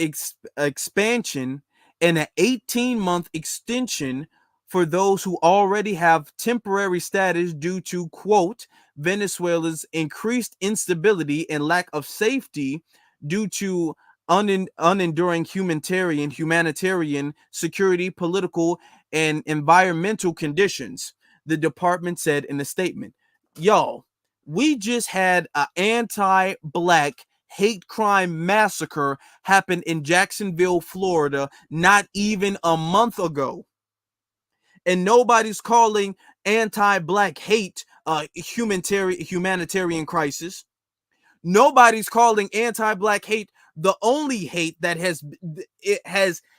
expansion and an 18-month extension for those who already have temporary status due to, quote, Venezuela's increased instability and lack of safety due to unenduring humanitarian, security, political, and environmental conditions, the department said in a statement. Y'all, we just had an anti-black hate crime massacre happen in Jacksonville, Florida, not even a month ago. And nobody's calling anti-black hate a humanitarian crisis. Nobody's calling anti-black hate the only hate that has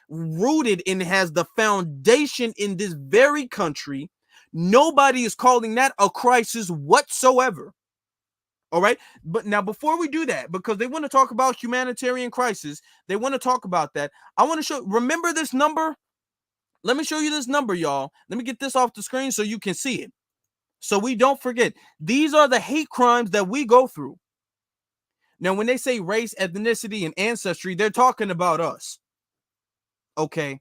rooted and has the foundation in this very country. Nobody is calling that a crisis whatsoever. All right. But now, before we do that, because they want to talk about humanitarian crisis, they want to talk about that. I want to remember this number. Let me show you this number, y'all. Let me get this off the screen so you can see it. So we don't forget. These are the hate crimes that we go through. Now, when they say race, ethnicity, and ancestry, they're talking about us. Okay.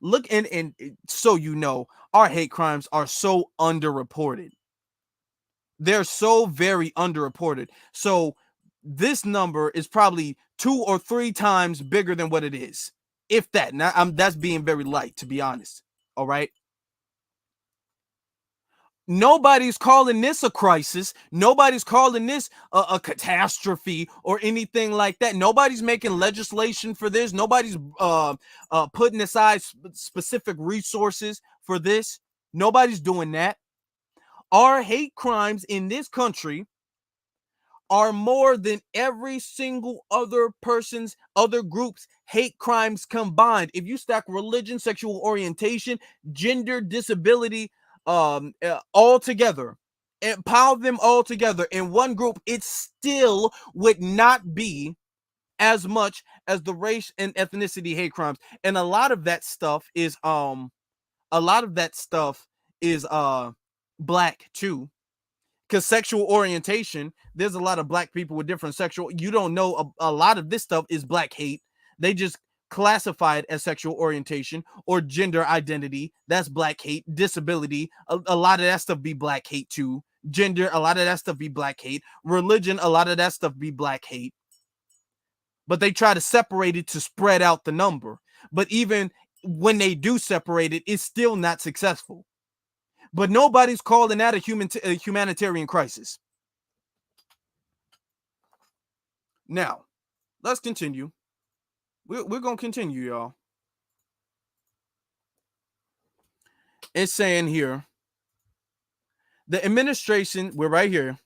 Look, and so you know, our hate crimes are so underreported. They're so very underreported. So this number is probably 2 or 3 times bigger than what it is. If that. Now, that's being very light, to be honest. All right. Nobody's calling this a crisis. Nobody's calling this a catastrophe or anything like that. Nobody's making legislation for this. Nobody's putting aside specific resources for this. Nobody's doing that. Our hate crimes in this country are more than every single other group's hate crimes combined. If you stack religion, sexual orientation, gender, disability, all together and pile them all together in one group, it still would not be as much as the race and ethnicity hate crimes. And a lot of that stuff is black too, because sexual orientation, there's a lot of black people with different sexual, you don't know, a lot of this stuff is black hate. They just classify it as sexual orientation or gender identity. That's black hate. Disability, a lot of that stuff be black hate too. Gender, a lot of that stuff be black hate. Religion, a lot of that stuff be black hate. But they try to separate it to spread out the number. But even when they do separate it, it's still not successful. But nobody's calling that a humanitarian crisis. Now, let's continue. We're going to continue, y'all. It's saying here, the administration, we're right here.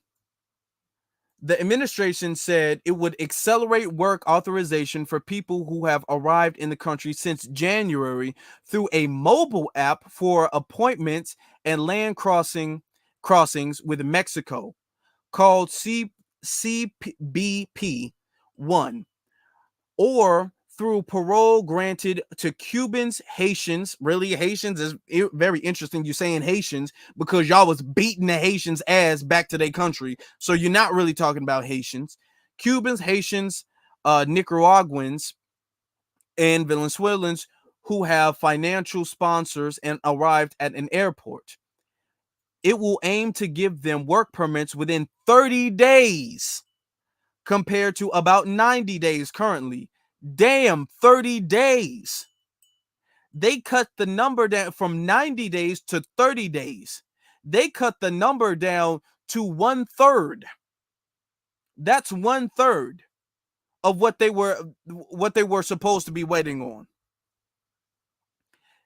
The administration said it would accelerate work authorization for people who have arrived in the country since January through a mobile app for appointments and land crossings with Mexico called CBP1, or through parole granted to Cubans, Haitians. Really, Haitians is very interesting. You're saying Haitians because y'all was beating the Haitians' ass back to their country. So you're not really talking about Haitians. Cubans, Haitians, Nicaraguans, and Venezuelans who have financial sponsors and arrived at an airport. It will aim to give them work permits within 30 days compared to about 90 days currently. Damn, 30 days. They cut the number down from 90 days to 30 days. They cut the number down to 1/3. That's 1/3 of what they were supposed to be waiting on.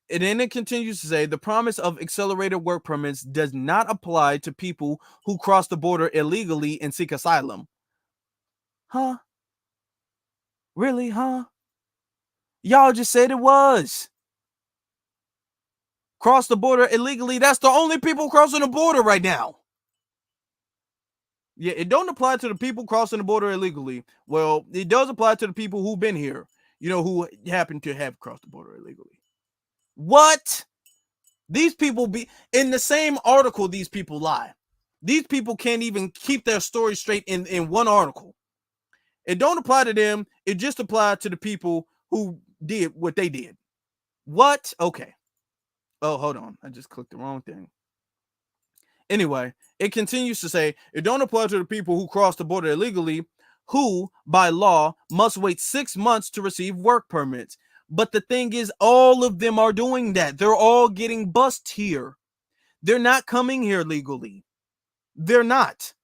And then it continues to say the promise of accelerated work permits does not apply to people who cross the border illegally and seek asylum. Huh? Really, huh? Y'all just said it was. Cross the border illegally. That's the only people crossing the border right now. Yeah, it don't apply to the people crossing the border illegally. Well, it does apply to the people who've been here, who happen to have crossed the border illegally. What? These people be in the same article. These people lie. These people can't even keep their story straight in one article. It don't apply to them. It just applied to the people who did what they did. What? Okay. Oh, hold on. I just clicked the wrong thing. Anyway, it continues to say it don't apply to the people who cross the border illegally, who by law must wait 6 months to receive work permits. But the thing is, all of them are doing that. They're all getting bussed here. They're not coming here legally. They're not.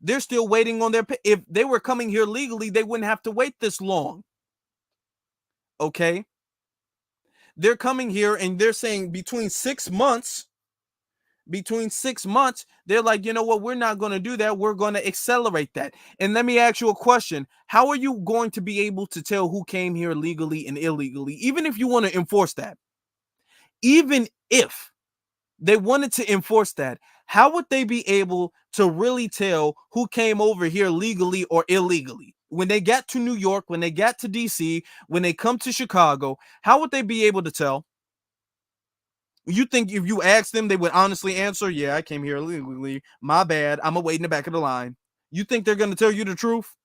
They're still waiting on their pay. If they were coming here legally, they wouldn't have to wait this long. Okay? They're coming here and they're saying between 6 months, they're like, you know what? We're not going to do that. We're going to accelerate that. And let me ask you a question. How are you going to be able to tell who came here legally and illegally, even if you want to enforce that? Even if they wanted to enforce that, how would they be able to really tell who came over here legally or illegally? When they got to New York, when they got to DC, when they come to Chicago, how would they be able to tell? You think if you asked them, they would honestly answer, yeah, I came here illegally. My bad. I'm going to wait in the back of the line. You think they're going to tell you the truth?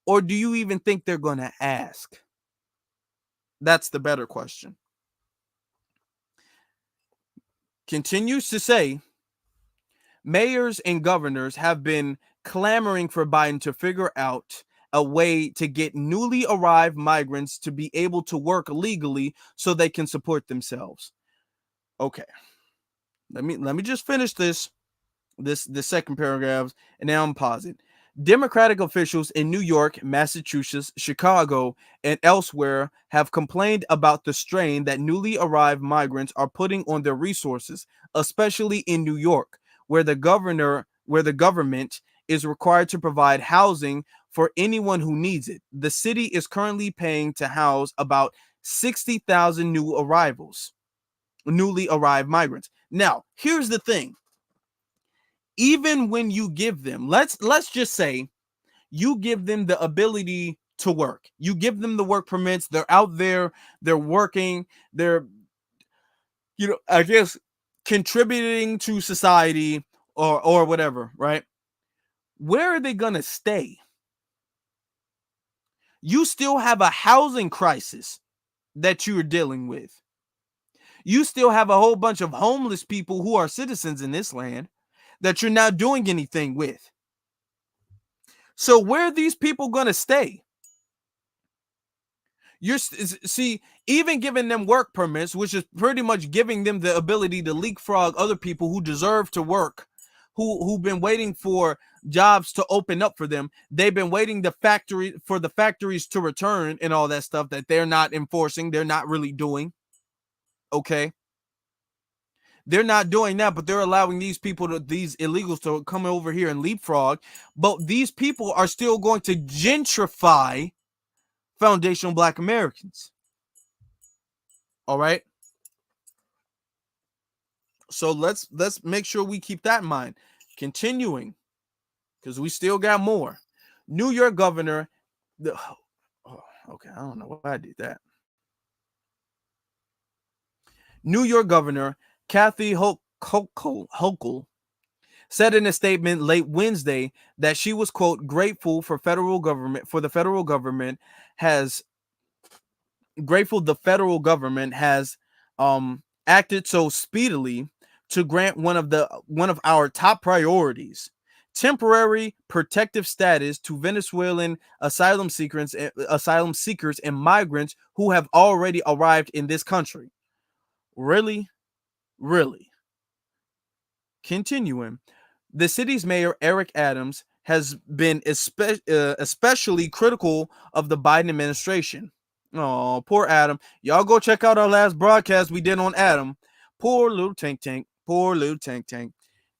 Or do you even think they're going to ask? That's the better question. Continues to say, mayors and governors have been clamoring for Biden to figure out a way to get newly arrived migrants to be able to work legally so they can support themselves. Okay. Let me just finish this second paragraph, and now I'm pausing. Democratic officials in New York, Massachusetts, Chicago, and elsewhere have complained about the strain that newly arrived migrants are putting on their resources, especially in New York, where the government is required to provide housing for anyone who needs it. The city is currently paying to house about 60,000 newly arrived migrants. Now, here's the thing. Even when you give them, let's just say you give them the ability to work. You give them the work permits. They're out there, they're working, they're, I guess, contributing to society or whatever, right? Where are they going to stay? You still have a housing crisis that you're dealing with. You still have a whole bunch of homeless people who are citizens in this land. that you're not doing anything with. So where are these people going to stay? See, even giving them work permits, which is pretty much giving them the ability to leapfrog other people who deserve to work, who've been waiting for jobs to open up for them. They've been waiting the factories to return and all that stuff that they're not enforcing. They're not really doing. Okay. They're not doing that, but they're allowing these illegals to come over here and leapfrog. But these people are still going to gentrify foundational Black Americans. All right. So let's make sure we keep that in mind. Continuing, because we still got more. New York governor. Okay, I don't know why I did that. New York governor Kathy Hochul said in a statement late Wednesday that she was, quote, grateful the federal government has acted so speedily to grant one of our top priorities, temporary protective status to Venezuelan asylum seekers and migrants who have already arrived in this country. Really? Continuing, the city's mayor, Eric Adams, has been especially critical of the Biden administration. Oh, poor Adam. Y'all go check out our last broadcast we did on Adam. Poor little tank.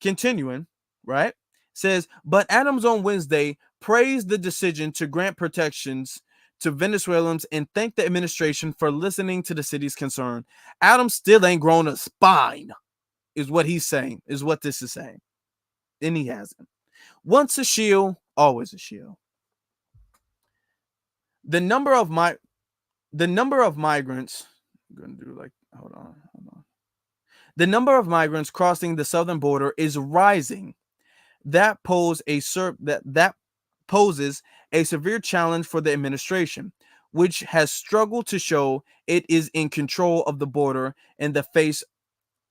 Continuing, right? Says, but Adams on Wednesday praised the decision to grant protections to Venezuelans and thanked the administration for listening to the city's concern. Adams still ain't grown a spine, is what he's saying, is what this is saying. And he hasn't. Once a shield, always a shield. The number of migrants, I'm going to do like, hold on. The number of migrants crossing the southern border is rising. That poses a severe challenge for the administration, which has struggled to show it is in control of the border in the face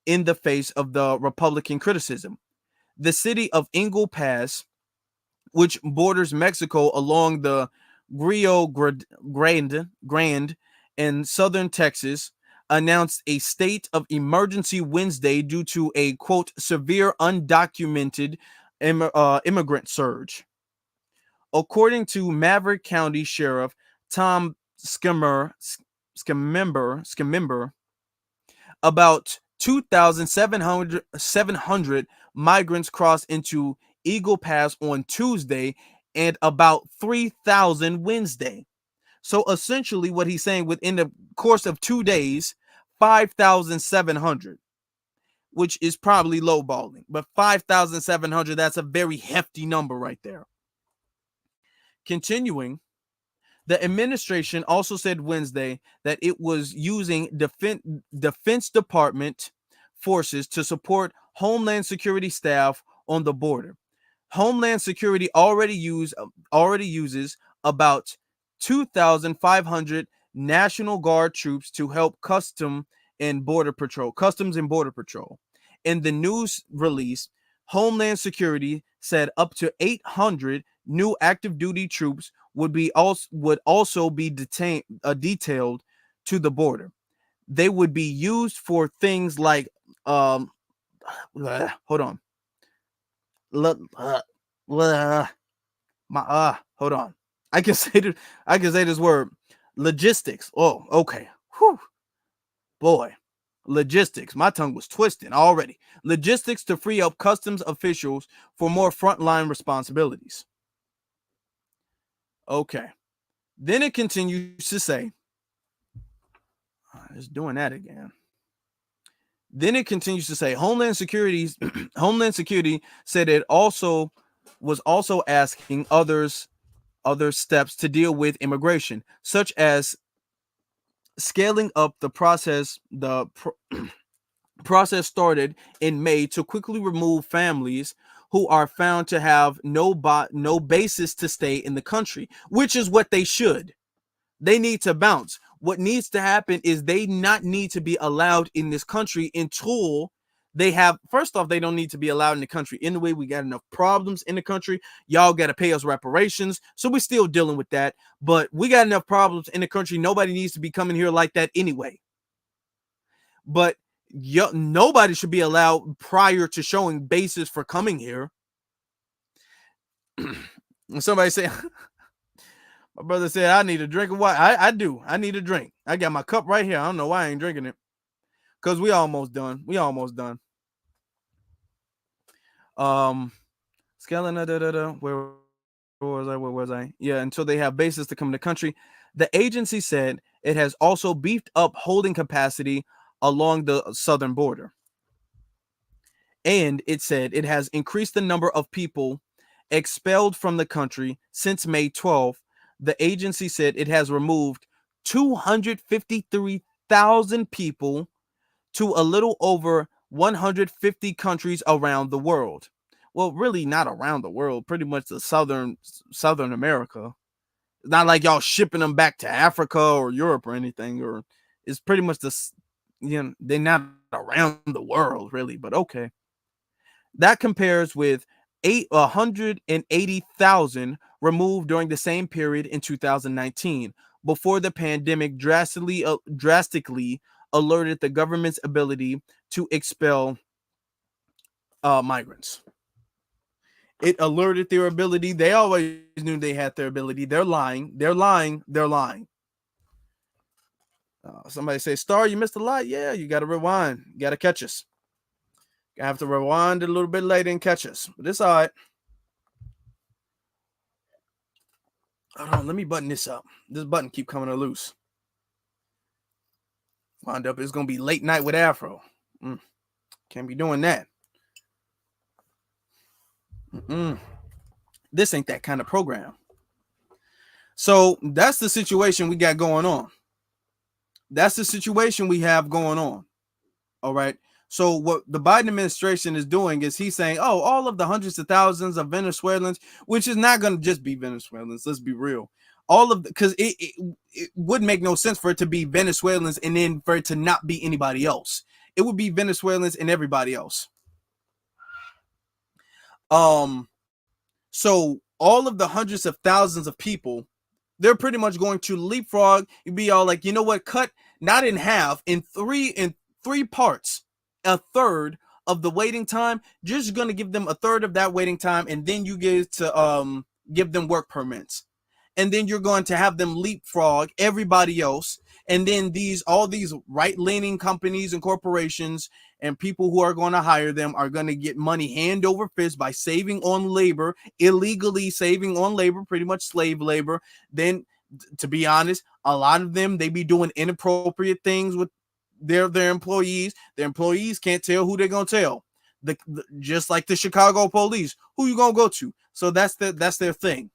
of the Republican criticism. The city of Eagle Pass, which borders Mexico along the Rio Grande in southern Texas, announced a state of emergency Wednesday due to a, quote, severe undocumented immigrant surge. According to Maverick County Sheriff Tom Skimmer, about 2,700 migrants crossed into Eagle Pass on Tuesday and about 3,000 Wednesday. So essentially what he's saying, within the course of 2 days, 5,700, which is probably lowballing, but 5,700, that's a very hefty number right there. Continuing, the administration also said Wednesday that it was using Defense Department forces to support Homeland Security staff on the border. Homeland Security already uses about 2,500 National Guard troops to help Customs and Border Patrol. In the news release, Homeland Security said up to 800 new active duty troops would also be detailed to the border. They would be used for things like hold on. Hold on. I can say this word. Logistics. Oh, okay. Whew. Boy. Logistics. My tongue was twisting already. Logistics to free up customs officials for more frontline responsibilities. Okay. Then it continues to say, it's doing that again. Then it continues to say, Homeland Security said it was also asking other steps to deal with immigration, such as scaling up the process. The process started in May to quickly remove families who are found to have no basis to stay in the country, which is what they should. They need to bounce. What needs to happen is they not need to be allowed in this country until They have, first off, they don't need to be allowed in the country anyway. We got enough problems in the country. Y'all got to pay us reparations. So we're still dealing with that. But we got enough problems in the country. Nobody needs to be coming here like that anyway. But nobody should be allowed prior to showing basis for coming here. Somebody say, my brother said, I need a drink of water. I do. I need a drink. I got my cup right here. I don't know why I ain't drinking it. Because we almost done. We almost done. Scaling, where was I? Yeah, until they have basis to come to the country. The agency said it has also beefed up holding capacity along the southern border. And it said it has increased the number of people expelled from the country since May 12th. The agency said it has removed 253,000 people to a little over 150 countries around the world. Well, really not around the world, pretty much the southern America. It's not like y'all shipping them back to Africa or Europe or anything, or it's pretty much they're not around the world really, but okay. That compares with 180,000 removed during the same period in 2019, before the pandemic drastically alerted the government's ability to expel migrants. It alerted their ability. They always knew they had their ability. They're lying. They're lying. They're lying. Somebody say, Star, you missed a lot. Yeah, you got to rewind. You got to catch us. You have to rewind it a little bit later and catch us. But it's all right. Hold on, let me button this up. This button keep coming loose. Wind up, it's going to be late night with Afro. Can't be doing that. This ain't that kind of program. So that's the situation we got going on. That's the situation we have going on. All right. So what the Biden administration is doing is he's saying, oh, all of the hundreds of thousands of Venezuelans, which is not going to just be Venezuelans. Let's be real. All of because it would make no sense for it to be Venezuelans and then for it to not be anybody else. It would be Venezuelans and everybody else. So all of the hundreds of thousands of people, they're pretty much going to leapfrog. You'd be all like, you know what? Cut not in half, in three parts, a third of the waiting time. Just going to give them a third of that waiting time, and then you get to give them work permits. And then you're going to have them leapfrog everybody else. And then all these right-leaning companies and corporations and people who are going to hire them are going to get money hand over fist by saving on labor, illegally saving on labor, pretty much slave labor. Then, to be honest, a lot of them, they be doing inappropriate things with their employees. Their employees can't tell who they're going to tell. Just like the Chicago police, who you going to go to? So that's their thing.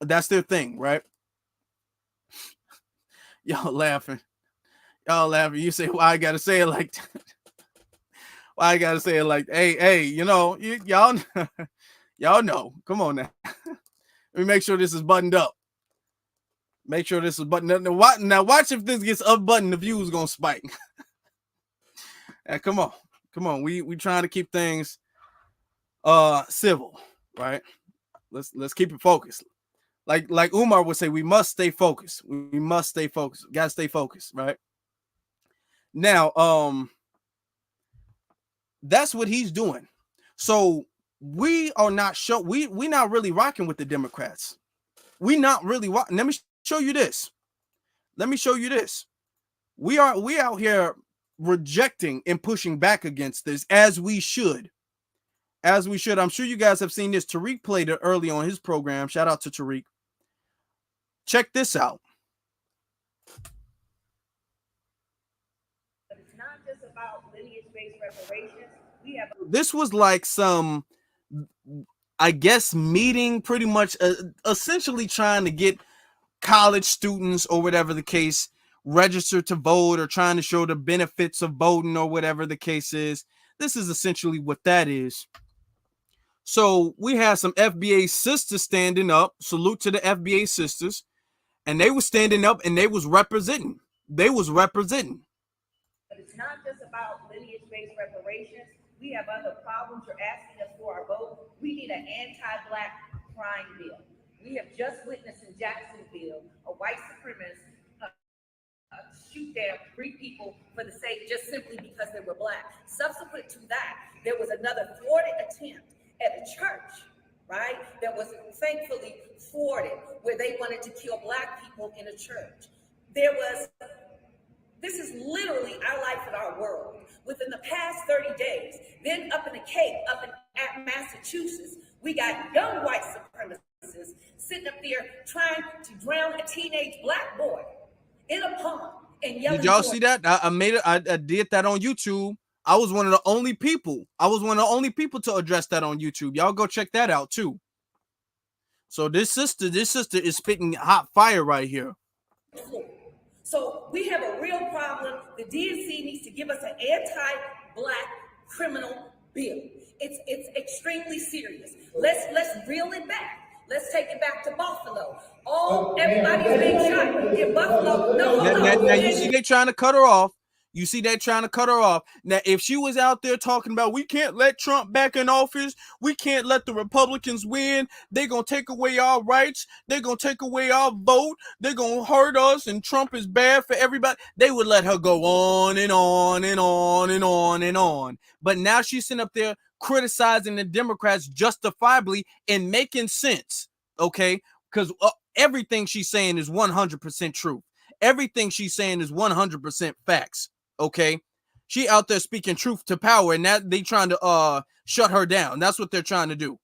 That's their thing, right? Y'all laughing. You say, why I gotta say it like that? Why I gotta say it like, hey, you know, y'all know. Come on now. Let me make sure this is buttoned up. Make sure this is buttoned up. Now watch if this gets unbuttoned, the views gonna spike. Come on. We trying to keep things civil, right? Let's keep it focused. Like Umar would say, we must stay focused. We must stay focused. Gotta stay focused, right? Now, that's what he's doing. So we are not we're not really rocking with the Democrats. We not really Let me show you this. We out here rejecting and pushing back against this as we should. I'm sure you guys have seen this. Tariq played it early on his program. Shout out to Tariq. Check this out. But it's not just about lineage-based reparations. This was like some, I guess, meeting, pretty much essentially trying to get college students or whatever the case registered to vote, or trying to show the benefits of voting or whatever the case is. This is essentially what that is. So we had some FBA sisters standing up. Salute to the FBA sisters. And they were standing up and they was representing. But it's It's not just about lineage-based reparations. We have other problems. You're asking us for our vote. We need an anti-Black crime bill. We have just witnessed in Jacksonville a white supremacist shoot down 3 people for the sake, just simply because they were Black. Subsequent to that, there was another thwarted attempt at a church, right, that was thankfully thwarted, where they wanted to kill Black people in a church. This is literally our life and our world. Within the past 30 days, then up in the Cape, at Massachusetts, we got young white supremacists sitting up there trying to drown a teenage Black boy in a pond and yelling. Did y'all see that? I did that on YouTube. I was one of the only people. To address that on YouTube. Y'all go check that out too. So this sister is spitting hot fire right here. So we have a real problem. The DNC needs to give us an anti-Black criminal bill. It's extremely serious. Let's reel it back. Let's take it back to Buffalo. Everybody's being shot in Buffalo. Now you see they trying to cut her off. Now, if she was out there talking about we can't let Trump back in office, we can't let the Republicans win, they're going to take away our rights, they're going to take away our vote, they're going to hurt us, and Trump is bad for everybody, they would let her go on and on and on and on and on. But now she's sitting up there criticizing the Democrats justifiably and making sense, okay? Because everything she's saying is 100% true. Everything she's saying is 100% facts. Okay, she out there speaking truth to power, and that they trying to shut her down. That's what they're trying to do.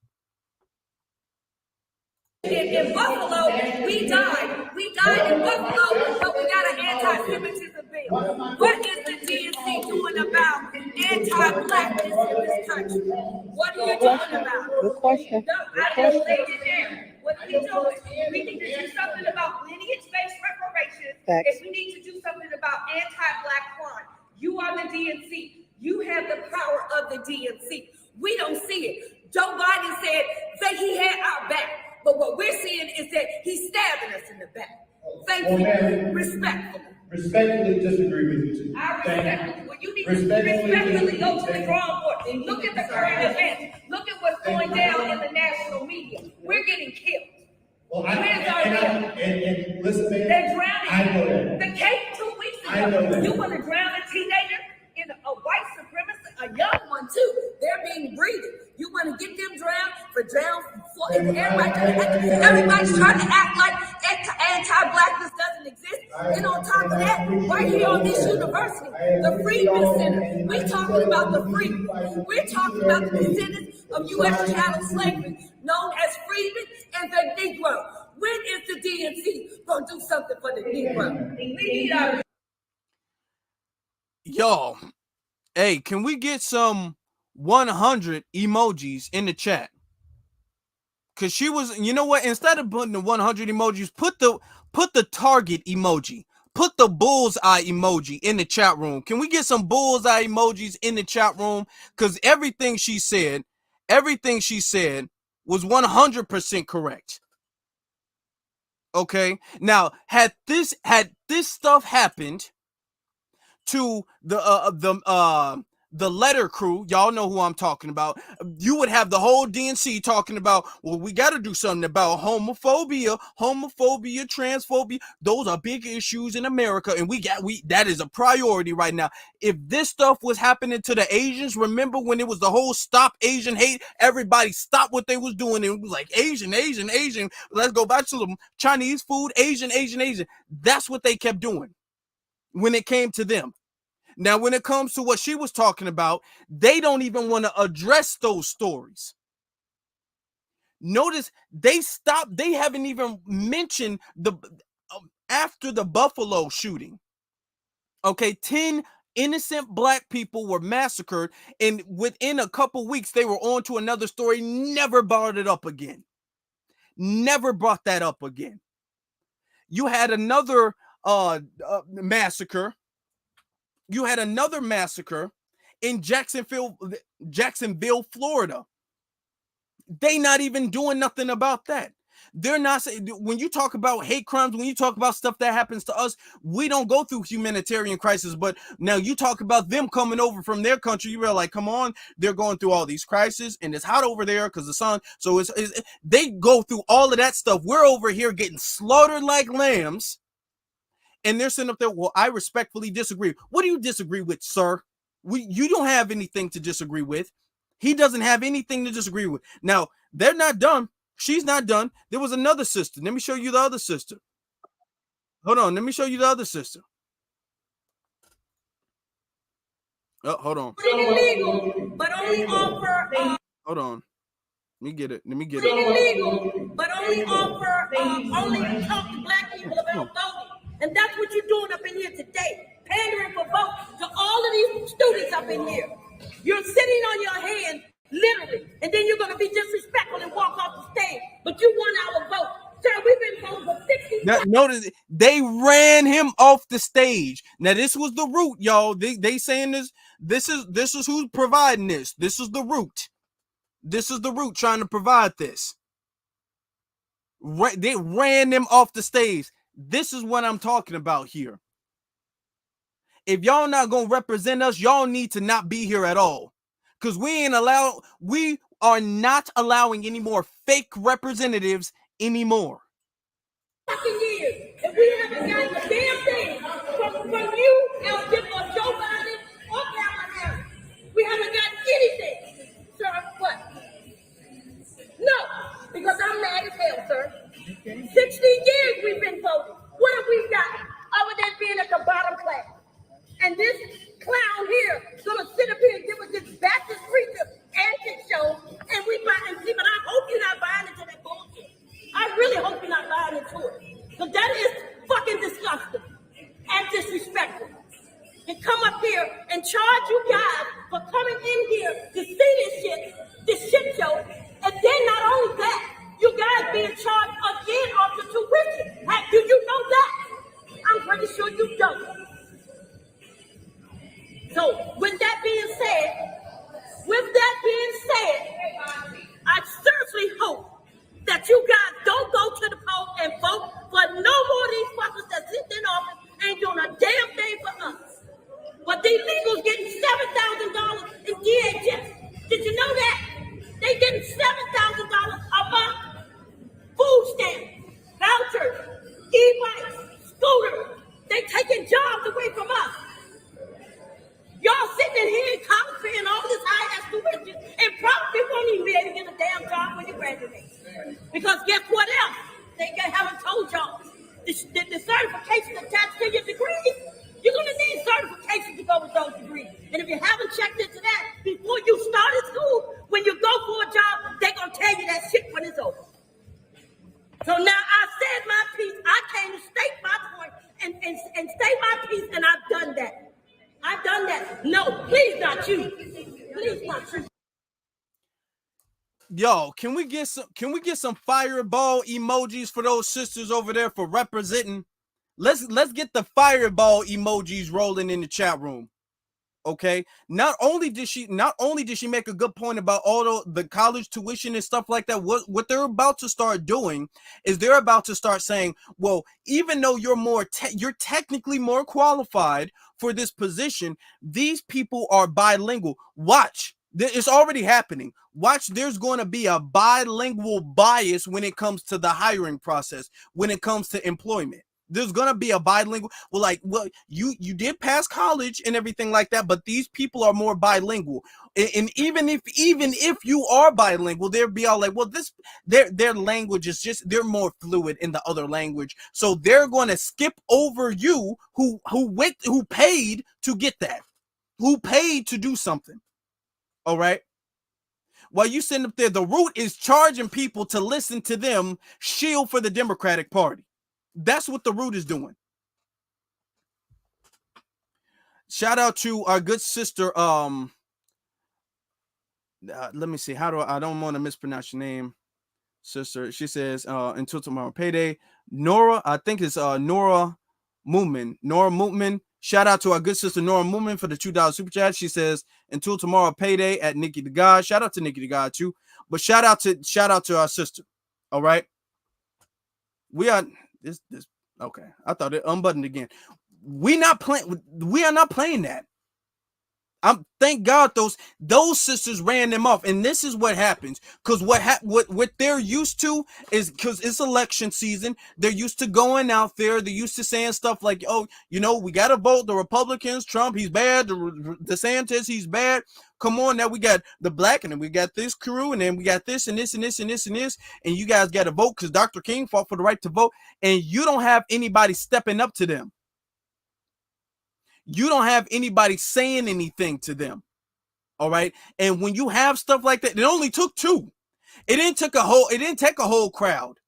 In Buffalo, we died in Buffalo, but we got an anti-Semitism bill. What is the DNC doing about anti-Blackness in this country? What are you doing about it? Good question. I just laid it there. What are we doing? We need to do something about lineage-based reparations, and we need to do something about anti-Black crime. You are the DNC. You have the power of the DNC. We don't see it. Joe Biden said that he had our back, but what we're seeing is that he's stabbing us in the back. Thank you. Respectfully. Respectfully disagree with you too. I respectfully. Well, you need to respectfully go to the drawing board. Look at the current events. Look at what's going down in the national media. We're getting killed. Well, Where's our bill? And listen, man, they're drowning. I know that. The Cape 2 weeks ago. I know that. You want to drown a teenager in a white supremacist, a young one too. They're being breeded. You want to get them drowned for everybody's trying to act like anti-Blackness doesn't exist. And on top of that, right here on this university, the Freedmen Center, we're talking about the Freedmen. We're talking about the descendants of U.S. chattel slavery, known as Freedmen and the Negro. When is the DNC going to do something for the Negro? We need our... Y'all, hey, can we get some 100 emojis in the chat? Because she was, you know what? Instead of putting the 100 emojis, put the target emoji. Put the bullseye emoji in the chat room. Can we get some bullseye emojis in the chat room? Because everything she said was 100% correct. Okay. Now, had this stuff happened to the letter crew, y'all know who I'm talking about, you would have the whole DNC talking about, well, we got to do something about homophobia, transphobia. Those are big issues in America, and that is a priority right now. If this stuff was happening to the Asians, remember when it was the whole stop Asian hate, everybody stopped what they was doing, and it was like Asian, let's go back to the Chinese food, Asian. That's what they kept doing when it came to them. Now, when it comes to what she was talking about, they don't even want to address those stories. Notice they haven't even mentioned after the Buffalo shooting. Okay, 10 innocent Black people were massacred, and within a couple weeks, they were on to another story, never brought it up again. Never brought that up again. You had another massacre. You had another massacre in Jacksonville, Florida. They not even doing nothing about that. They're not saying, when you talk about hate crimes, when you talk about stuff that happens to us, we don't go through humanitarian crisis. But now you talk about them coming over from their country, you realize, like, come on, they're going through all these crises and it's hot over there because the sun. So they go through all of that stuff. We're over here getting slaughtered like lambs. And they're sitting up there, well, I respectfully disagree. What do you disagree with, sir? You don't have anything to disagree with. He doesn't have anything to disagree with. Now, they're not done. She's not done. There was another sister. Let me show you the other sister. Hold on. Let me show you the other sister. Oh, hold on. Illegal, but only offer. Hold on. Let me get it. Illegal, but only offer. Only talk to black people about voting. And that's what you're doing up in here today, pandering for votes to all of these students up in here. You're sitting on your hands, literally, and then you're going to be disrespectful and walk off the stage. But you won our vote. Sir, we've been voting for 60 now, notice they ran him off the stage. Now, this was the root, y'all. They saying this is who's providing this. This is the root. This is the root trying to provide this. They ran them off the stage. This is what I'm talking about here. If y'all not gonna represent us, y'all need to not be here at all. Because we are not allowing any more fake representatives anymore. fucking years, and we haven't gotten a damn thing from you, or Joe Biden, or Kamala Harris. We haven't gotten anything. Sir, what? No, because I'm mad as hell, sir. 60 years we've been voting. What have we gotten other than being at the bottom class? And this clown here is gonna sit up here and give us this Baptist preacher antic show, and we buy and see. But I hope you're not buying into that bullshit. I really hope you're not buying into it, because that is fucking disgusting and disrespectful. And come up here and charge you guys for coming in here to see this shit show, and then not only that, you guys being charged again off the tuition. Do you know that? I'm pretty sure you don't. So, with that being said, I seriously hope that you guys don't go to the poll and vote for no more of these fuckers that sit in office ain't doing a damn thing for us. But these legals getting $7,000 in DHS. Did you know that? They getting $7,000 a month. Food stamps, vouchers, e-bikes, scooters. They taking jobs away from us. Y'all sitting in here in college paying all this high ass tuition and probably won't even be able to get a damn job when you graduate. Because guess what else? They haven't told y'all. The certification attached to your degrees, you're going to need certifications to go with those degrees. And if you haven't checked into that before you started school, when you go for a job, they're going to tell you that shit when it's over. So now I said my piece. I came to state my point and state my piece, and I've done that. I've done that. No, please not you. Please not you. Yo, can we get some fireball emojis for those sisters over there for representing? Let's get the fireball emojis rolling in the chat room. Okay. Not only did she make a good point about all the college tuition and stuff like that. What they're about to start doing is they're about to start saying, well, even though you're technically more qualified for this position, these people are bilingual. Watch. It's already happening. Watch, there's going to be a bilingual bias when it comes to the hiring process, when it comes to employment. There's going to be a bilingual, you did pass college and everything like that, but these people are more bilingual. And even if you are bilingual, they'll be all like, well, their language is just, they're more fluid in the other language. So they're going to skip over you who paid to get that, who paid to do something. All right. While you sitting up there, the root is charging people to listen to them shield for the Democratic Party. That's what the root is doing. Shout out to our good sister. Let me see. I don't want to mispronounce your name, sister. She says, until tomorrow payday. Nora, I think it's Nora Mootman. Shout out to our good sister Nora Mootman for the $2 super chat. She says, until tomorrow payday at Nikki the God. Shout out to Nikki the God too. But shout out to our sister. All right. We are this. Okay, I thought it unbuttoned again. We are not playing that. Thank God those sisters ran them off, and this is what happens because what they're used to is because it's election season. They're used to going out there. They're used to saying stuff like, "Oh, we got to vote the Republicans. Trump, he's bad. DeSantis, he's bad. Come on, now we got the black, and then we got this crew, and then we got this and this and this and this and this, and you guys got to vote because Dr. King fought for the right to vote, and you don't have anybody stepping up to them. You don't have anybody saying anything to them. All right. And when you have stuff like that, it only took two. It didn't take a whole crowd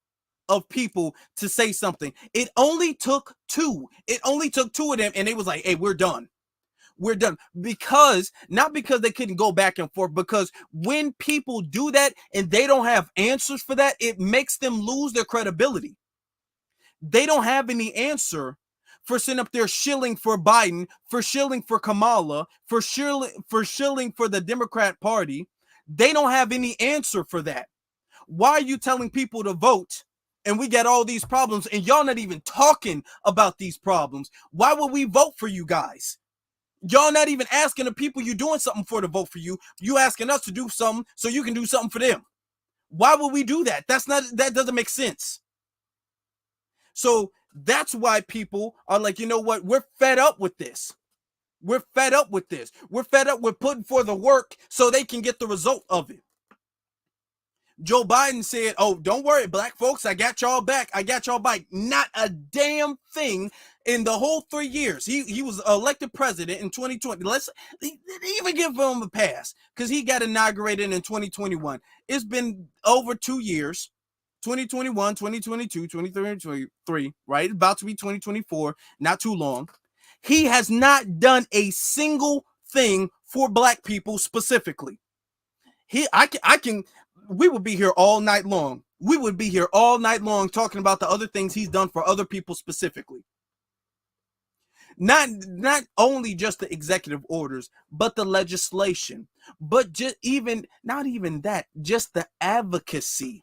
of people to say something. It only took two. It only took two of them. And they was like, hey, we're done. We're done. Not because they couldn't go back and forth, because when people do that and they don't have answers for that, it makes them lose their credibility. They don't have any answer for sitting up there shilling for Biden, for shilling for Kamala, for shilling for the Democrat Party. They don't have any answer for that. Why are you telling people to vote and we got all these problems and y'all not even talking about these problems? Why would we vote for you guys? Y'all not even asking the people you're doing something for to vote for you. You asking us to do something so you can do something for them. Why would we do that? That doesn't make sense. So that's why people are like, you know what? We're fed up with this. We're fed up with this. We're fed up with putting for the work so they can get the result of it. Joe Biden said, oh, don't worry, black folks, I got y'all back. I got y'all back. Not a damn thing in the whole 3 years. He was elected president in 2020. Let's even give him a pass because he got inaugurated in 2021. It's been over 2 years. 2021, 2022, 2023, right? About to be 2024, not too long. He has not done a single thing for black people specifically. We would be here all night long. We would be here all night long talking about the other things he's done for other people specifically. Not only just the executive orders, but the legislation, but not even that, just the advocacy.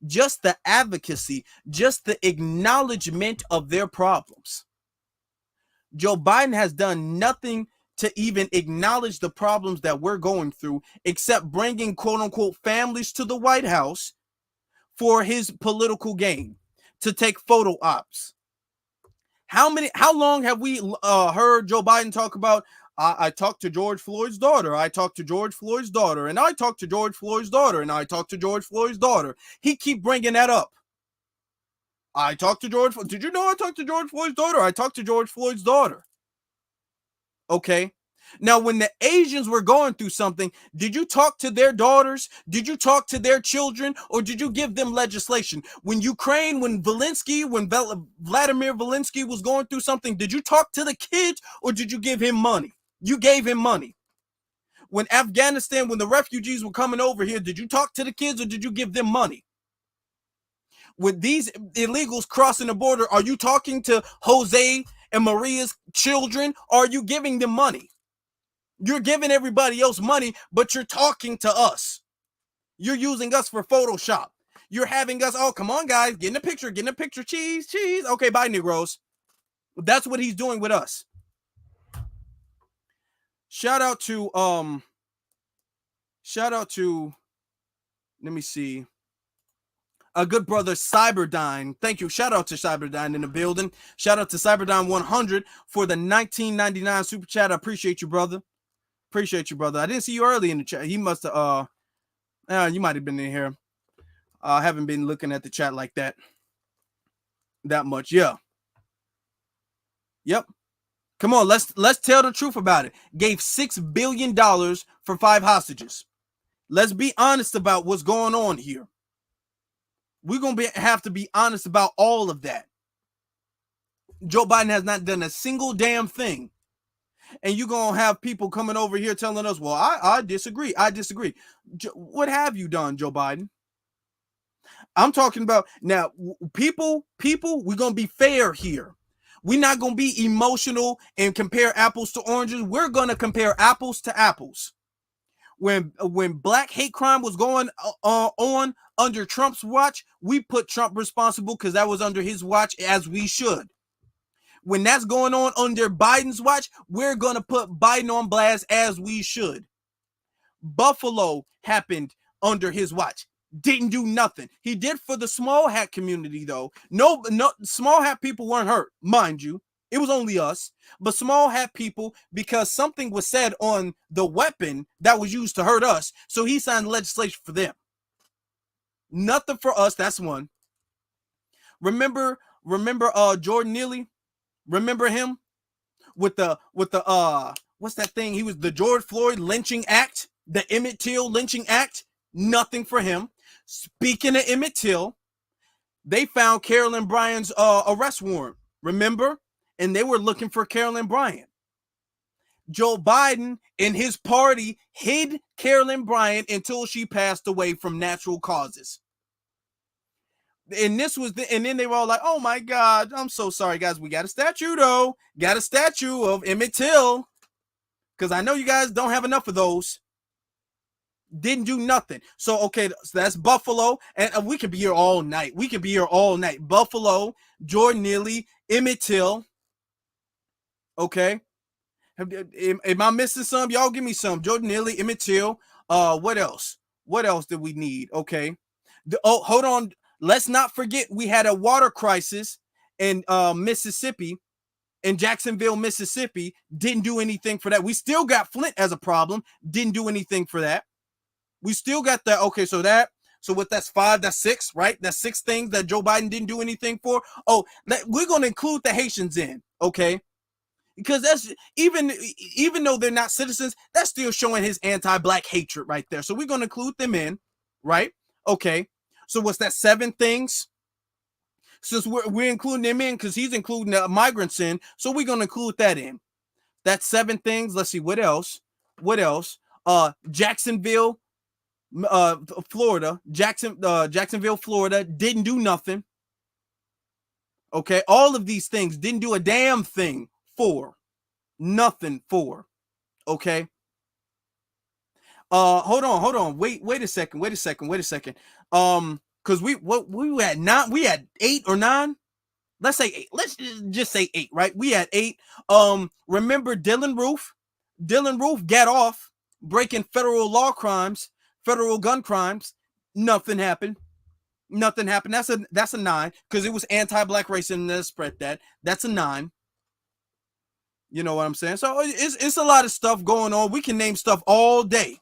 Just the advocacy, just the acknowledgement of their problems. Joe Biden has done nothing to even acknowledge the problems that we're going through, except bringing quote unquote families to the White House for his political gain, to take photo ops. How long have we heard Joe Biden talk about, I talked to George Floyd's daughter. I talked to George Floyd's daughter. And I talked to George Floyd's daughter. And I talked to George Floyd's daughter. He keep bringing that up. I talked to George. Did you know I talked to George Floyd's daughter? I talked to George Floyd's daughter. Okay. Now, when the Asians were going through something, did you talk to their daughters? Did you talk to their children? Or did you give them legislation? When Vladimir Zelensky was going through something, did you talk to the kids or did you give him money? You gave him money. When the refugees were coming over here, did you talk to the kids or did you give them money? With these illegals crossing the border, are you talking to Jose and Maria's children? Or are you giving them money? You're giving everybody else money, but you're talking to us. You're using us for Photoshop. You're having us, oh, come on, guys, get in the picture, cheese. Okay, bye, Negroes. That's what he's doing with us. Shout out to, let me see, a good brother, Cyberdyne. Thank you. Shout out to Cyberdyne in the building. Shout out to Cyberdyne 100 for the 1999 super chat. I appreciate you, brother. I didn't see you early in the chat. He must have, you might have been in here. I haven't been looking at the chat like that much. Yeah. Yep. Come on, let's tell the truth about it. Gave $6 billion for 5 hostages. Let's be honest about what's going on here. We're going to have to be honest about all of that. Joe Biden has not done a single damn thing. And you're going to have people coming over here telling us, well, I disagree. What have you done, Joe Biden? I'm talking about now, people, we're going to be fair here. We're not going to be emotional and compare apples to oranges. We're going to compare apples to apples. When black hate crime was going on under Trump's watch, we put Trump responsible because that was under his watch, as we should. When that's going on under Biden's watch, we're going to put Biden on blast, as we should. Buffalo happened under his watch. Didn't do nothing. He did for the small hat community, though. No, small hat people weren't hurt, mind you. It was only us. But small hat people, because something was said on the weapon that was used to hurt us, so he signed legislation for them. Nothing for us. That's one. Remember Jordan Neely? Remember him with the what's that thing? He was the George Floyd lynching act, the Emmett Till lynching act. Nothing for him. Speaking of Emmett Till, they found Carolyn Bryant's arrest warrant. Remember? And they were looking for Carolyn Bryant. Joe Biden and his party hid Carolyn Bryant until she passed away from natural causes. And this was and then they were all like, oh my God, I'm so sorry, guys. We got a statue, though. Got a statue of Emmett Till. Because I know you guys don't have enough of those. Didn't do nothing. So, okay, so that's Buffalo. And we could be here all night. We could be here all night. Buffalo, Jordan Neely, Emmett Till. Okay. Am I missing some? Y'all give me some. Jordan Neely, Emmett Till. What else? What else did we need? Okay. Hold on. Let's not forget we had a water crisis in Mississippi, in Jacksonville, Mississippi. Didn't do anything for that. We still got Flint as a problem. Didn't do anything for that. We still got that. Okay, so what, that's 5, that's 6, right? That's 6 things that Joe Biden didn't do anything for. Oh, we're going to include the Haitians in, okay? Because that's even though they're not citizens, that's still showing his anti-black hatred right there. So we're going to include them in, right? Okay. So what's that, 7 things? Since we're including them in, because he's including the migrants in, so we're going to include that in. That's 7 things. Let's see, what else? What else? Jacksonville, Florida. Jacksonville, Florida didn't do nothing. Okay, all of these things didn't do a damn thing for. Nothing for. Okay. Hold on. Wait a second. Because we had 9, we had 8 or 9. Let's say 8. Let's just say 8, right? We had 8. Remember Dylan Roof? Dylan Roof got off breaking federal law crimes, federal gun crimes. Nothing happened. That's a 9, because it was anti-black racism that spread that. That's a 9. You know what I'm saying? So it's a lot of stuff going on. We can name stuff all day.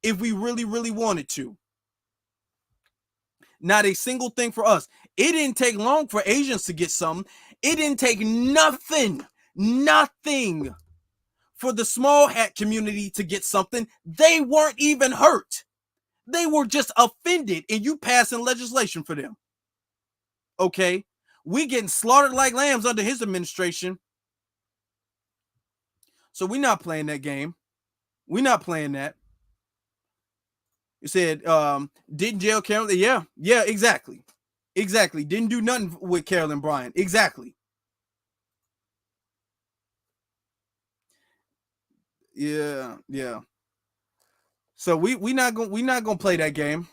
If we really, really wanted to. Not a single thing for us. It didn't take long for Asians to get something. It didn't take nothing for the small hat community to get something. They weren't even hurt. They were just offended, and you passing legislation for them. Okay? We getting slaughtered like lambs under his administration. So we're not playing that game. We're not playing that. You said, didn't jail Carolyn? Yeah, exactly. Didn't do nothing with Carolyn Bryant. Exactly. Yeah. So we not gonna play that game.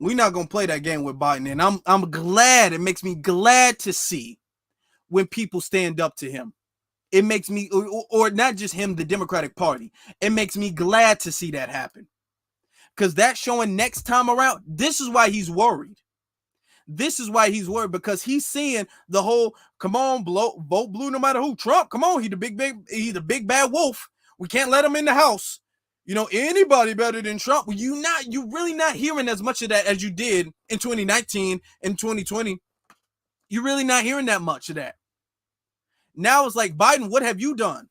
We're not gonna play that game with Biden, and I'm glad. It makes me glad to see when people stand up to him. It makes me, or not just him, the Democratic Party. It makes me glad to see that happen. Because that's showing next time around, this is why he's worried. Because he's seeing the whole, come on, vote blue no matter who. Trump, come on, he's the big bad wolf. We can't let him in the house. You know, anybody better than Trump. You really not hearing as much of that as you did in 2019 and 2020. You're really not hearing that much of that. Now it's like, Biden, what have you done?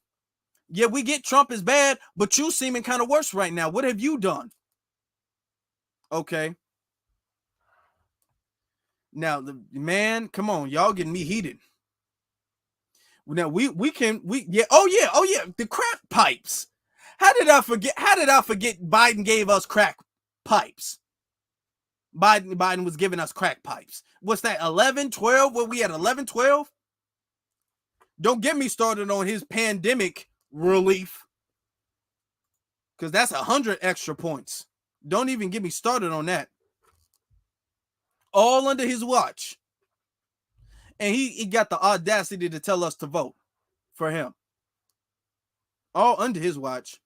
Yeah, we get Trump is bad, but you seeming kind of worse right now. What have you done? Okay. Now, man, come on, y'all getting me heated. Now oh yeah, the crack pipes. How did I forget Biden gave us crack pipes? Biden was giving us crack pipes. What's that, 11, 12? What we at, 11, 12? Don't get me started on his pandemic relief. Because that's 100 extra points. Don't even get me started on that. All under his watch. And he got the audacity to tell us to vote for him. All under his watch.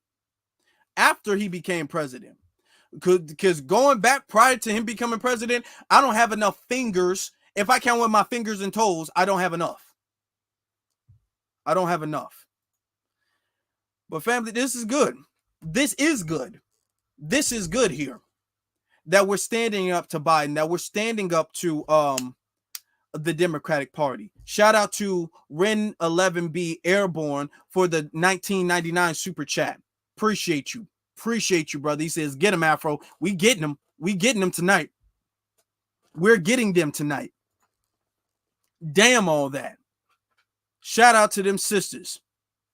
After he became president. Because going back prior to him becoming president, I don't have enough fingers. If I count with my fingers and toes, I don't have enough. I don't have enough. But family, this is good. This is good. This is good here. That we're standing up to Biden, that we're standing up to the Democratic Party. Shout out to Ren 11B Airborne for the 1999 super chat. Appreciate you. Appreciate you, brother. He says, get him, Afro. We getting them. We getting them tonight. We're getting them tonight. Damn all that. Shout out to them sisters.